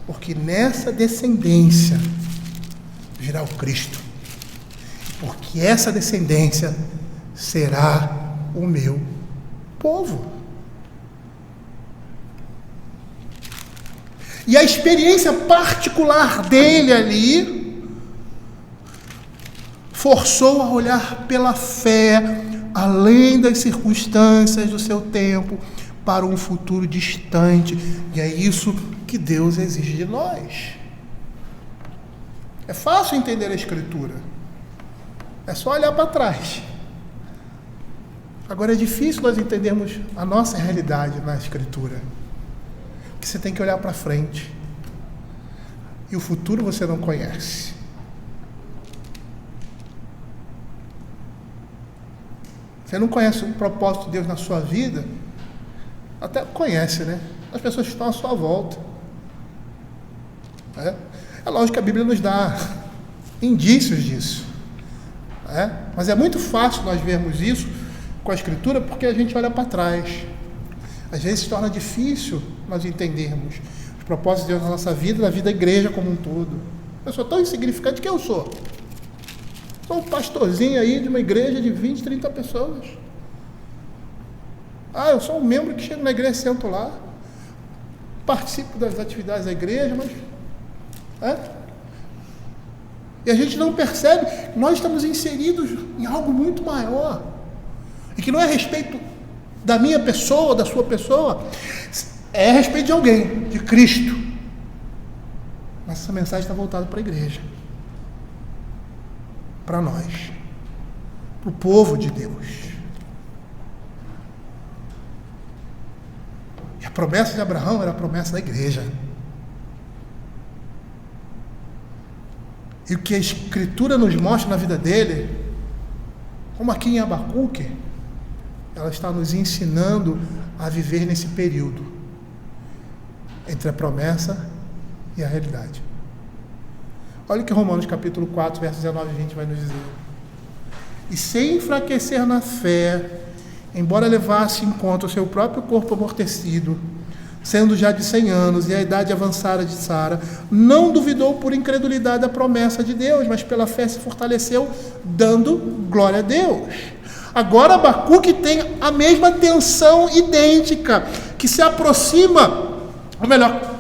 porque nessa descendência virá o Cristo, porque essa descendência será o meu povo. E a experiência particular dele ali forçou a olhar pela fé, além das circunstâncias do seu tempo, para um futuro distante. E é isso que Deus exige de nós. É fácil entender a Escritura. É só olhar para trás. Agora é difícil nós entendermos a nossa realidade na Escritura. Porque você tem que olhar para frente. E o futuro você não conhece. Você não conhece o propósito de Deus na sua vida? Até conhece, né? As pessoas que estão à sua volta. É lógico que a Bíblia nos dá indícios disso. Mas é muito fácil nós vermos isso com a Escritura porque a gente olha para trás. Às vezes se torna difícil nós entendermos os propósitos de Deus na nossa vida, na vida da igreja como um todo. Eu sou tão insignificante que eu sou. Sou um pastorzinho aí de uma igreja de 20, 30 pessoas. Eu sou um membro que chego na igreja, sento lá, participo das atividades da igreja, mas... E a gente não percebe que nós estamos inseridos em algo muito maior. E que não é a respeito da minha pessoa, da sua pessoa, é a respeito de alguém, de Cristo. Mas essa mensagem está voltada para a igreja. Para nós. Para o povo de Deus. E a promessa de Abraão era a promessa da igreja. E o que a Escritura nos mostra na vida dele, como aqui em Abacuque, ela está nos ensinando a viver nesse período entre a promessa e a realidade. Olha o que Romanos capítulo 4, versos 19 e 20 vai nos dizer. E sem enfraquecer na fé, embora levasse em conta o seu próprio corpo amortecido, sendo já de 100 anos e a idade avançada de Sara, não duvidou por incredulidade da promessa de Deus, mas pela fé se fortaleceu, dando glória a Deus. Agora Abacuque tem a mesma tensão idêntica, que se aproxima, ou melhor,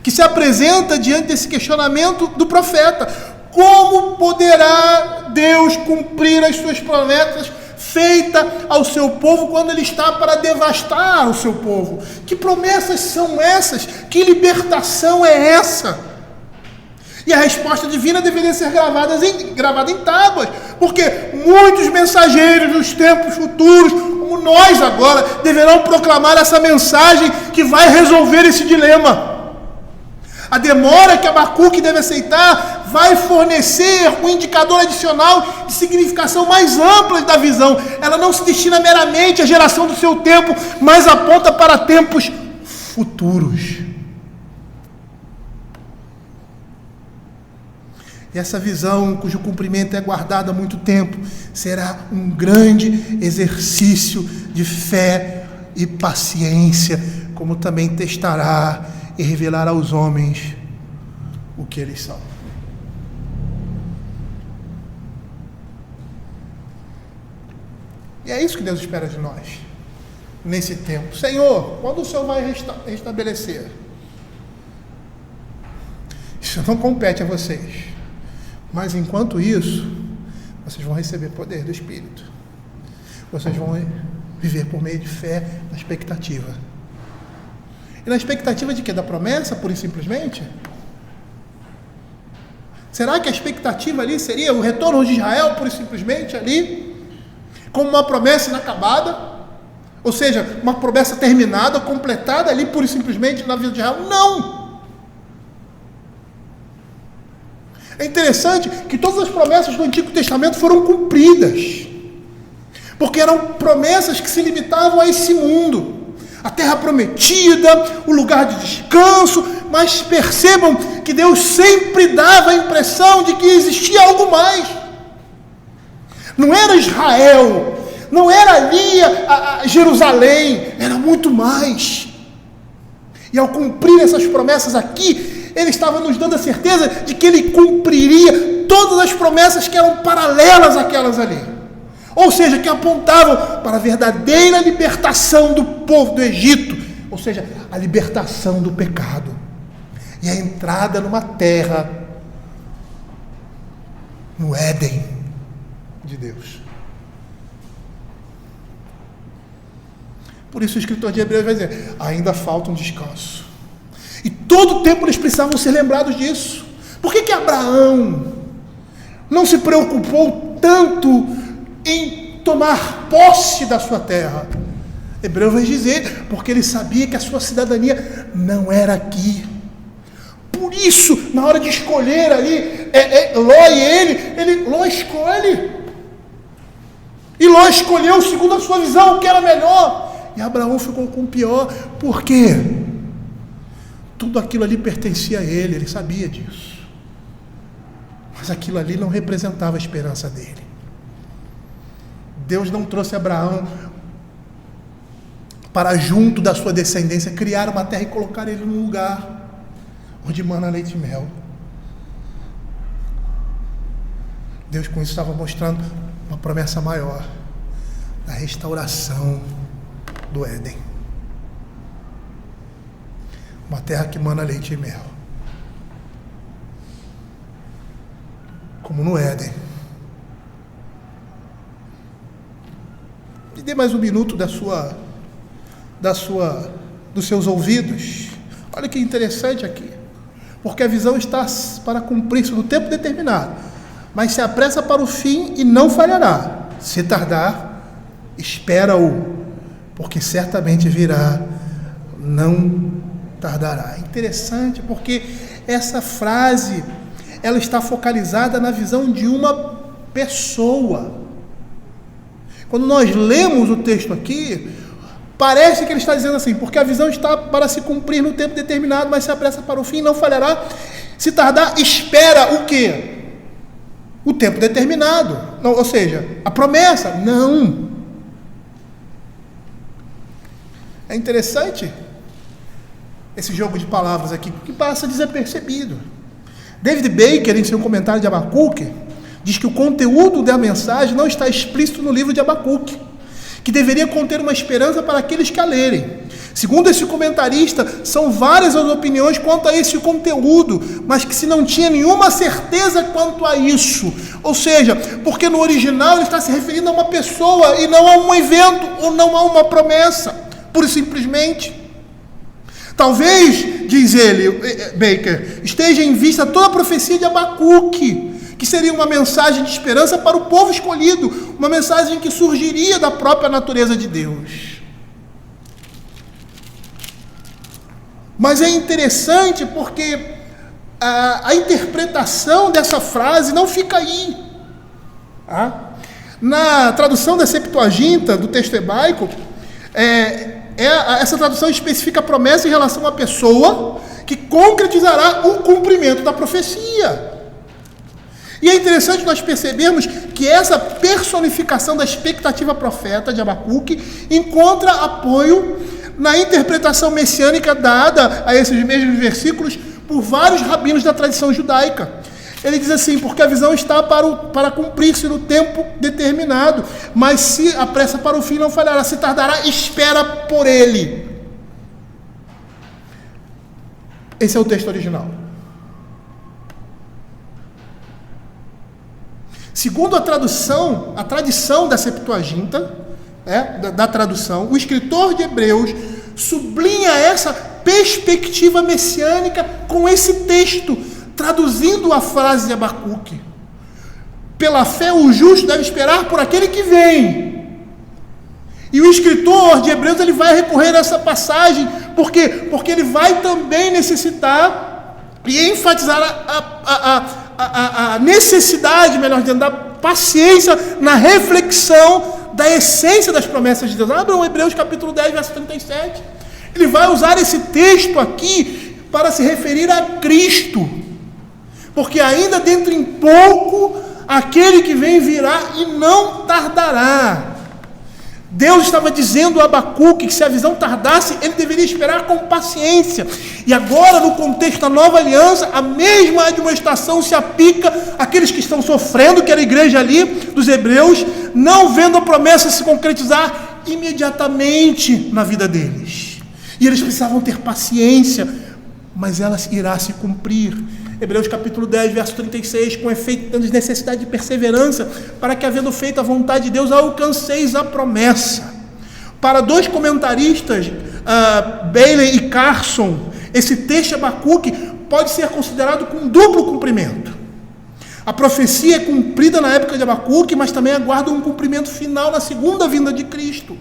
que se apresenta diante desse questionamento do profeta. Como poderá Deus cumprir as suas promessas feitas ao seu povo quando ele está para devastar o seu povo? Que promessas são essas? Que libertação é essa? E a resposta divina deveria ser gravada em tábuas, porque muitos mensageiros dos tempos futuros, como nós agora, deverão proclamar essa mensagem que vai resolver esse dilema. A demora que Abacuque deve aceitar vai fornecer um indicador adicional de significação mais ampla da visão. Ela não se destina meramente à geração do seu tempo, mas aponta para tempos futuros. E essa visão, cujo cumprimento é guardado há muito tempo, será um grande exercício de fé e paciência, como também testará e revelar aos homens o que eles são. E é isso que Deus espera de nós nesse tempo. Senhor, quando o Senhor vai restabelecer? Isso não compete a vocês. Mas enquanto isso, vocês vão receber poder do Espírito. Vocês vão viver por meio de fé, na expectativa. E na expectativa de quê? Da promessa, pura e simplesmente? Será que a expectativa ali seria o retorno de Israel, pura e simplesmente ali? Como uma promessa inacabada? Ou seja, uma promessa terminada, completada ali, pura e simplesmente na vida de Israel? Não! É interessante que todas as promessas do Antigo Testamento foram cumpridas. Porque eram promessas que se limitavam a esse mundo. A terra prometida, o lugar de descanso, mas percebam que Deus sempre dava a impressão de que existia algo mais. Não era Israel, não era ali a Jerusalém, era muito mais. E ao cumprir essas promessas aqui, Ele estava nos dando a certeza de que Ele cumpriria todas as promessas que eram paralelas àquelas ali. Ou seja, que apontavam para a verdadeira libertação do povo do Egito, ou seja, a libertação do pecado e a entrada numa terra, no Éden de Deus. Por isso o escritor de Hebreus vai dizer, ainda falta um descanso. E todo o tempo eles precisavam ser lembrados disso. Por que Abraão não se preocupou tanto em tomar posse da sua terra? Hebreus vai dizer, porque ele sabia que a sua cidadania não era aqui. Por isso, na hora de escolher ali, Ló e Ló escolhe. E Ló escolheu segundo a sua visão, o que era melhor. E Abraão ficou com o pior. Por quê? Tudo aquilo ali pertencia a ele sabia disso. Mas aquilo ali não representava a esperança dele. Deus não trouxe Abraão para junto da sua descendência criar uma terra e colocar ele num lugar onde mana leite e mel. Deus com isso estava mostrando uma promessa maior, da restauração do Éden. Uma terra que mana leite e mel. Como no Éden. Me dê mais um minuto dos seus ouvidos. Olha que interessante aqui. Porque a visão está para cumprir-se no tempo determinado, mas se apressa para o fim e não falhará. Se tardar, espera-o, porque certamente virá, não tardará. Interessante, porque essa frase, ela está focalizada na visão de uma pessoa. Quando nós lemos o texto aqui, parece que ele está dizendo assim, porque a visão está para se cumprir no tempo determinado, mas se apressa para o fim, não falhará. Se tardar, espera o quê? O tempo determinado. Não, ou seja, a promessa. Não. É interessante esse jogo de palavras aqui, que passa desapercebido. David Baker, em seu comentário de Abacuque, diz que o conteúdo da mensagem não está explícito no livro de Abacuque, que deveria conter uma esperança para aqueles que a lerem. Segundo esse comentarista, são várias as opiniões quanto a esse conteúdo, mas que se não tinha nenhuma certeza quanto a isso. Ou seja, porque no original ele está se referindo a uma pessoa e não a um evento, ou não a uma promessa, pura e simplesmente. Talvez, diz ele, Baker, esteja em vista toda a profecia de Abacuque, que seria uma mensagem de esperança para o povo escolhido, uma mensagem que surgiria da própria natureza de Deus. Mas é interessante porque a interpretação dessa frase não fica aí. Na tradução da Septuaginta, do texto hebraico, essa tradução especifica a promessa em relação à pessoa que concretizará o cumprimento da profecia. E é interessante nós percebermos que essa personificação da expectativa profeta de Abacuque encontra apoio na interpretação messiânica dada a esses mesmos versículos por vários rabinos da tradição judaica. Ele diz assim, porque a visão está para cumprir-se no tempo determinado, mas se apressa para o fim não falhará, se tardará, espera por ele. Esse é o texto original. Segundo a tradição da Septuaginta, da tradução, o escritor de Hebreus sublinha essa perspectiva messiânica com esse texto, traduzindo a frase de Abacuque. Pela fé o justo deve esperar por aquele que vem. E o escritor de Hebreus ele vai recorrer a essa passagem, por quê? Porque ele vai também necessitar e enfatizar a necessidade, melhor dizendo, da paciência na reflexão da essência das promessas de Deus. Abram Hebreus capítulo 10, verso 37. Ele vai usar esse texto aqui para se referir a Cristo. Porque ainda dentro em pouco, aquele que vem virá e não tardará. Deus estava dizendo a Abacuque que se a visão tardasse, ele deveria esperar com paciência. E agora, no contexto da nova aliança, a mesma admoestação se aplica àqueles que estão sofrendo, que era a igreja ali dos Hebreus, não vendo a promessa se concretizar imediatamente na vida deles. e eles precisavam ter paciência, mas ela irá se cumprir. Hebreus capítulo 10, verso 36, com efeito, tendo necessidade de perseverança, para que, havendo feito a vontade de Deus, alcanceis a promessa. Para dois comentaristas, Bailey e Carson, esse texto de Abacuque pode ser considerado com duplo cumprimento. A profecia é cumprida na época de Abacuque, mas também aguarda um cumprimento final na segunda vinda de Cristo.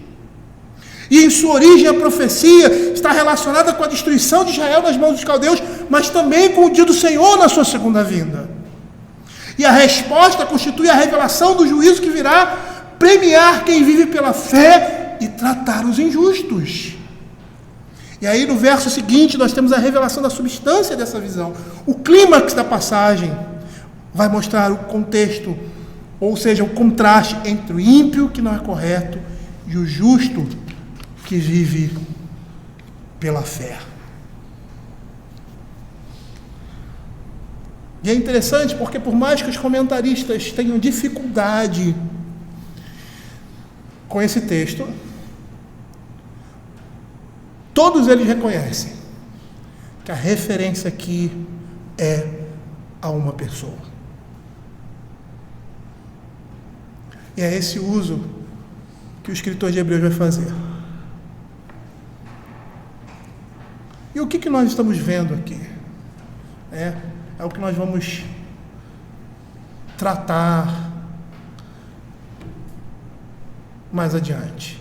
E em sua origem a profecia está relacionada com a destruição de Israel nas mãos dos caldeus, mas também com o dia do Senhor na sua segunda vinda. E a resposta constitui a revelação do juízo que virá premiar quem vive pela fé e tratar os injustos. E aí no verso seguinte nós temos a revelação da substância dessa visão. O clímax da passagem vai mostrar o contexto, ou seja, o contraste entre o ímpio, que não é correto, e o justo, que vive pela fé. E é interessante porque, por mais que os comentaristas tenham dificuldade com esse texto, todos eles reconhecem que a referência aqui é a uma pessoa. E é esse uso que o escritor de Hebreus vai fazer. E o que nós estamos vendo aqui? É o que nós vamos tratar mais adiante.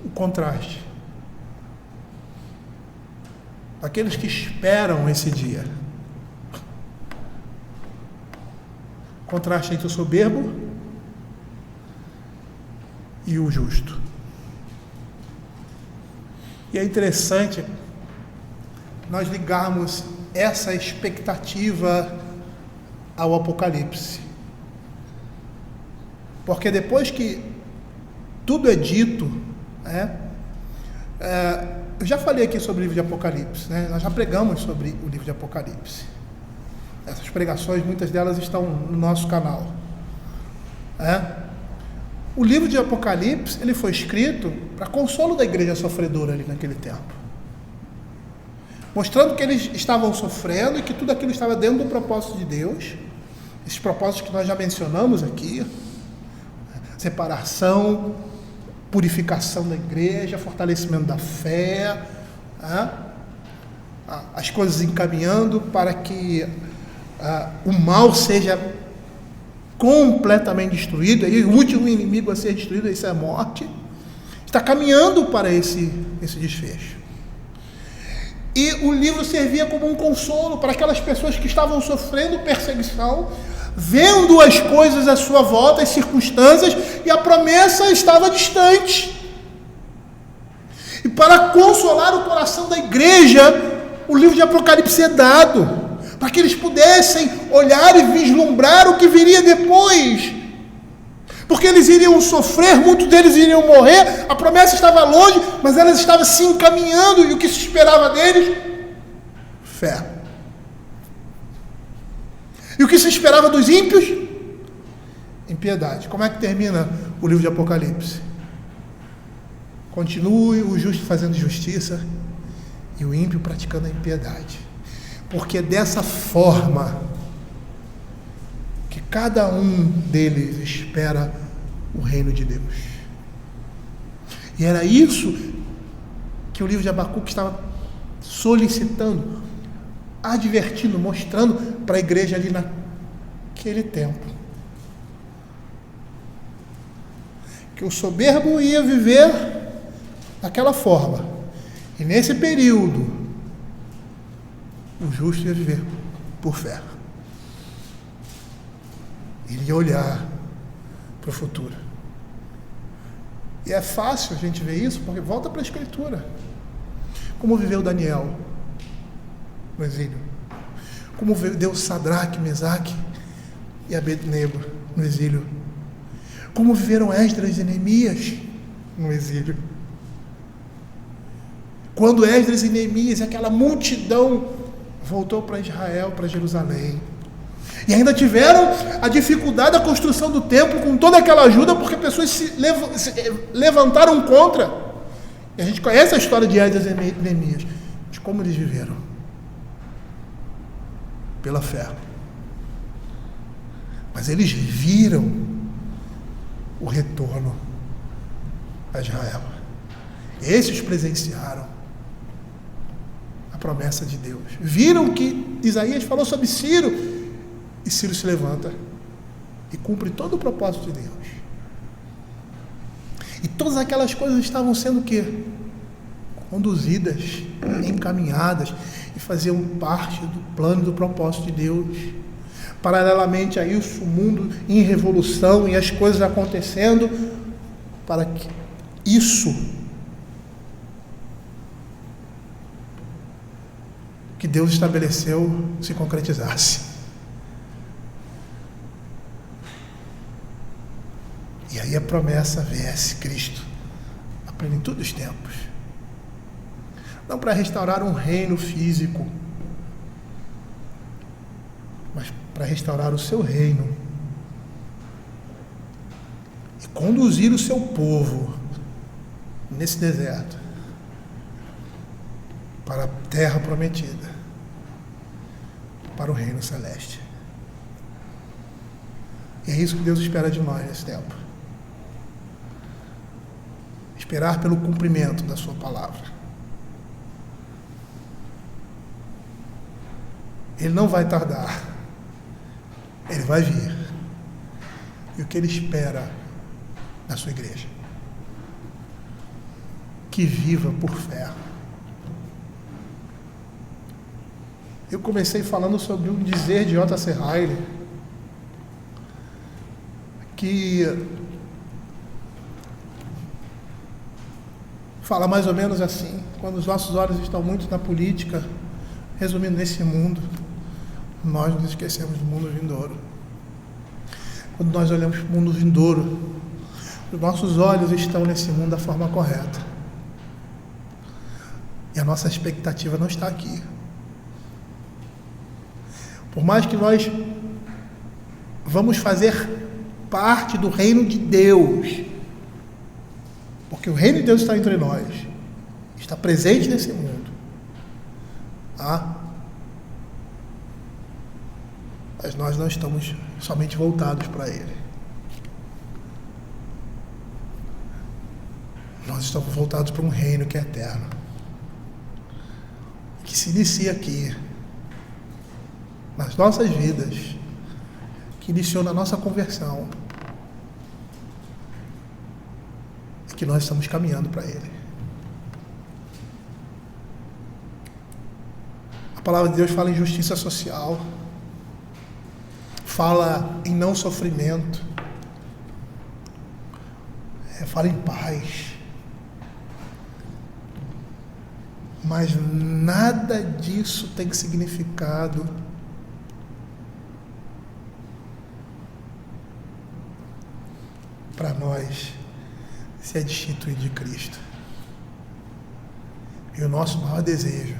O contraste. Aqueles que esperam esse dia. Contraste entre o soberbo e o justo. E é interessante nós ligarmos essa expectativa ao Apocalipse. Porque depois que tudo é dito, eu já falei aqui sobre o livro de Apocalipse, nós já pregamos sobre o livro de Apocalipse. Essas pregações, muitas delas estão no nosso canal. O livro de Apocalipse, ele foi escrito para consolo da igreja sofredora ali naquele tempo. Mostrando que eles estavam sofrendo e que tudo aquilo estava dentro do propósito de Deus. Esses propósitos que nós já mencionamos aqui. Separação, purificação da igreja, fortalecimento da fé. As coisas encaminhando para que o mal seja completamente destruído, e o último inimigo a ser destruído, isso é a morte, está caminhando para esse desfecho. E o livro servia como um consolo para aquelas pessoas que estavam sofrendo perseguição, vendo as coisas à sua volta, as circunstâncias, e a promessa estava distante. E para consolar o coração da igreja, o livro de Apocalipse é dado, para que eles pudessem olhar e vislumbrar o que viria depois. Porque eles iriam sofrer, muitos deles iriam morrer, a promessa estava longe, mas ela estava se encaminhando, e o que se esperava deles? Fé. E o que se esperava dos ímpios? Impiedade. Como é que termina o livro de Apocalipse? Continue o justo fazendo justiça e o ímpio praticando a impiedade. Porque é dessa forma que cada um deles espera o reino de Deus. E era isso que o livro de Abacuque estava solicitando, advertindo, mostrando para a igreja ali naquele tempo. Que o soberbo ia viver daquela forma. E nesse período, o justo ia viver por fé. Ele ia olhar para o futuro. E é fácil a gente ver isso, porque volta para a Escritura. Como viveu Daniel no exílio? Como viveu Sadraque, Mesaque e Abednego no exílio? Como viveram Esdras e Neemias no exílio? Quando Esdras e Neemias, aquela multidão, voltou para Israel, para Jerusalém. E ainda tiveram a dificuldade da construção do templo com toda aquela ajuda, porque pessoas se levantaram contra. E a gente conhece a história de Esdras e Neemias, de como eles viveram. Pela fé. Mas eles viram o retorno a Israel. Esses presenciaram a promessa de Deus. Viram que Isaías falou sobre Ciro, e Ciro se levanta e cumpre todo o propósito de Deus. E todas aquelas coisas estavam sendo o quê? Conduzidas, encaminhadas, e faziam parte do plano e do propósito de Deus. Paralelamente a isso, o mundo em revolução e as coisas acontecendo para que isso que Deus estabeleceu se concretizasse. E aí a promessa viesse Cristo, a plenitude dos tempos. Não para restaurar um reino físico, mas para restaurar o seu reino e conduzir o seu povo nesse deserto para a terra prometida, para o reino celeste. E é isso que Deus espera de nós nesse tempo. Esperar pelo cumprimento da sua palavra. Ele não vai tardar. Ele vai vir. E o que ele espera da sua igreja? Que viva por fé. Eu comecei falando sobre um dizer de J.C. Ryle, que fala mais ou menos assim: quando os nossos olhos estão muito na política, resumindo, nesse mundo, nós nos esquecemos do mundo vindouro. Quando nós olhamos para o mundo vindouro, os nossos olhos estão nesse mundo da forma correta. E a nossa expectativa não está aqui. Por mais que nós vamos fazer parte do reino de Deus, porque o reino de Deus está entre nós, está presente nesse mundo. Mas nós não estamos somente voltados para Ele. Nós estamos voltados para um reino que é eterno, que se inicia aqui, nas nossas vidas, que iniciou na nossa conversão, e que nós estamos caminhando para Ele. A palavra de Deus fala em justiça social, fala em não sofrimento, fala em paz. Mas nada disso tem significado para nós se é destituir de Cristo. E o nosso maior desejo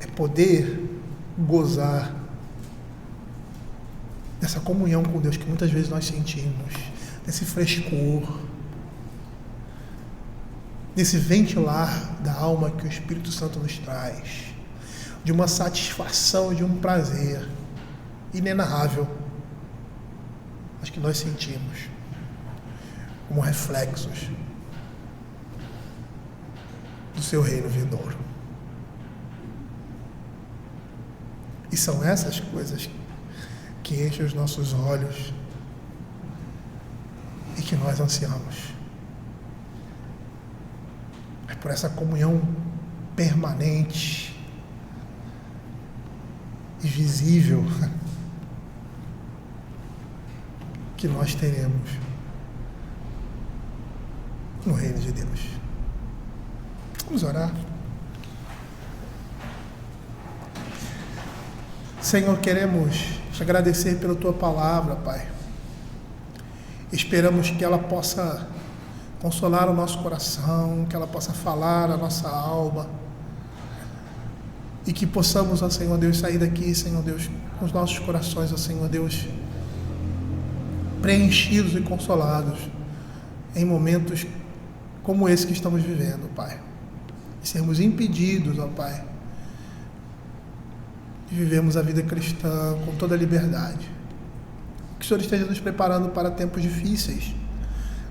é poder gozar dessa comunhão com Deus que muitas vezes nós sentimos, desse frescor, desse ventilar da alma que o Espírito Santo nos traz, de uma satisfação, de um prazer inenarrável, mas que nós sentimos como reflexos do seu reino vindouro. E são essas coisas que enchem os nossos olhos e que nós ansiamos. É por essa comunhão permanente e visível que nós teremos no reino de Deus. Vamos orar. Senhor, queremos te agradecer pela tua palavra, Pai. Esperamos que ela possa consolar o nosso coração, que ela possa falar a nossa alma, e que possamos, ó Senhor Deus, sair daqui, Senhor Deus, com os nossos corações, ó Senhor Deus, preenchidos e consolados em momentos como esse que estamos vivendo, Pai. E sermos impedidos, ó Pai, de vivermos a vida cristã com toda a liberdade. Que o Senhor esteja nos preparando para tempos difíceis.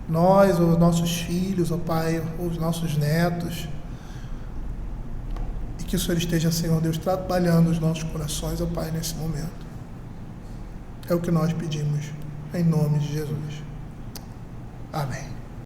Nós, os nossos filhos, ó Pai, os nossos netos. E que o Senhor esteja, Senhor Deus, trabalhando os nossos corações, ó Pai, nesse momento. É o que nós pedimos, em nome de Jesus. Amém.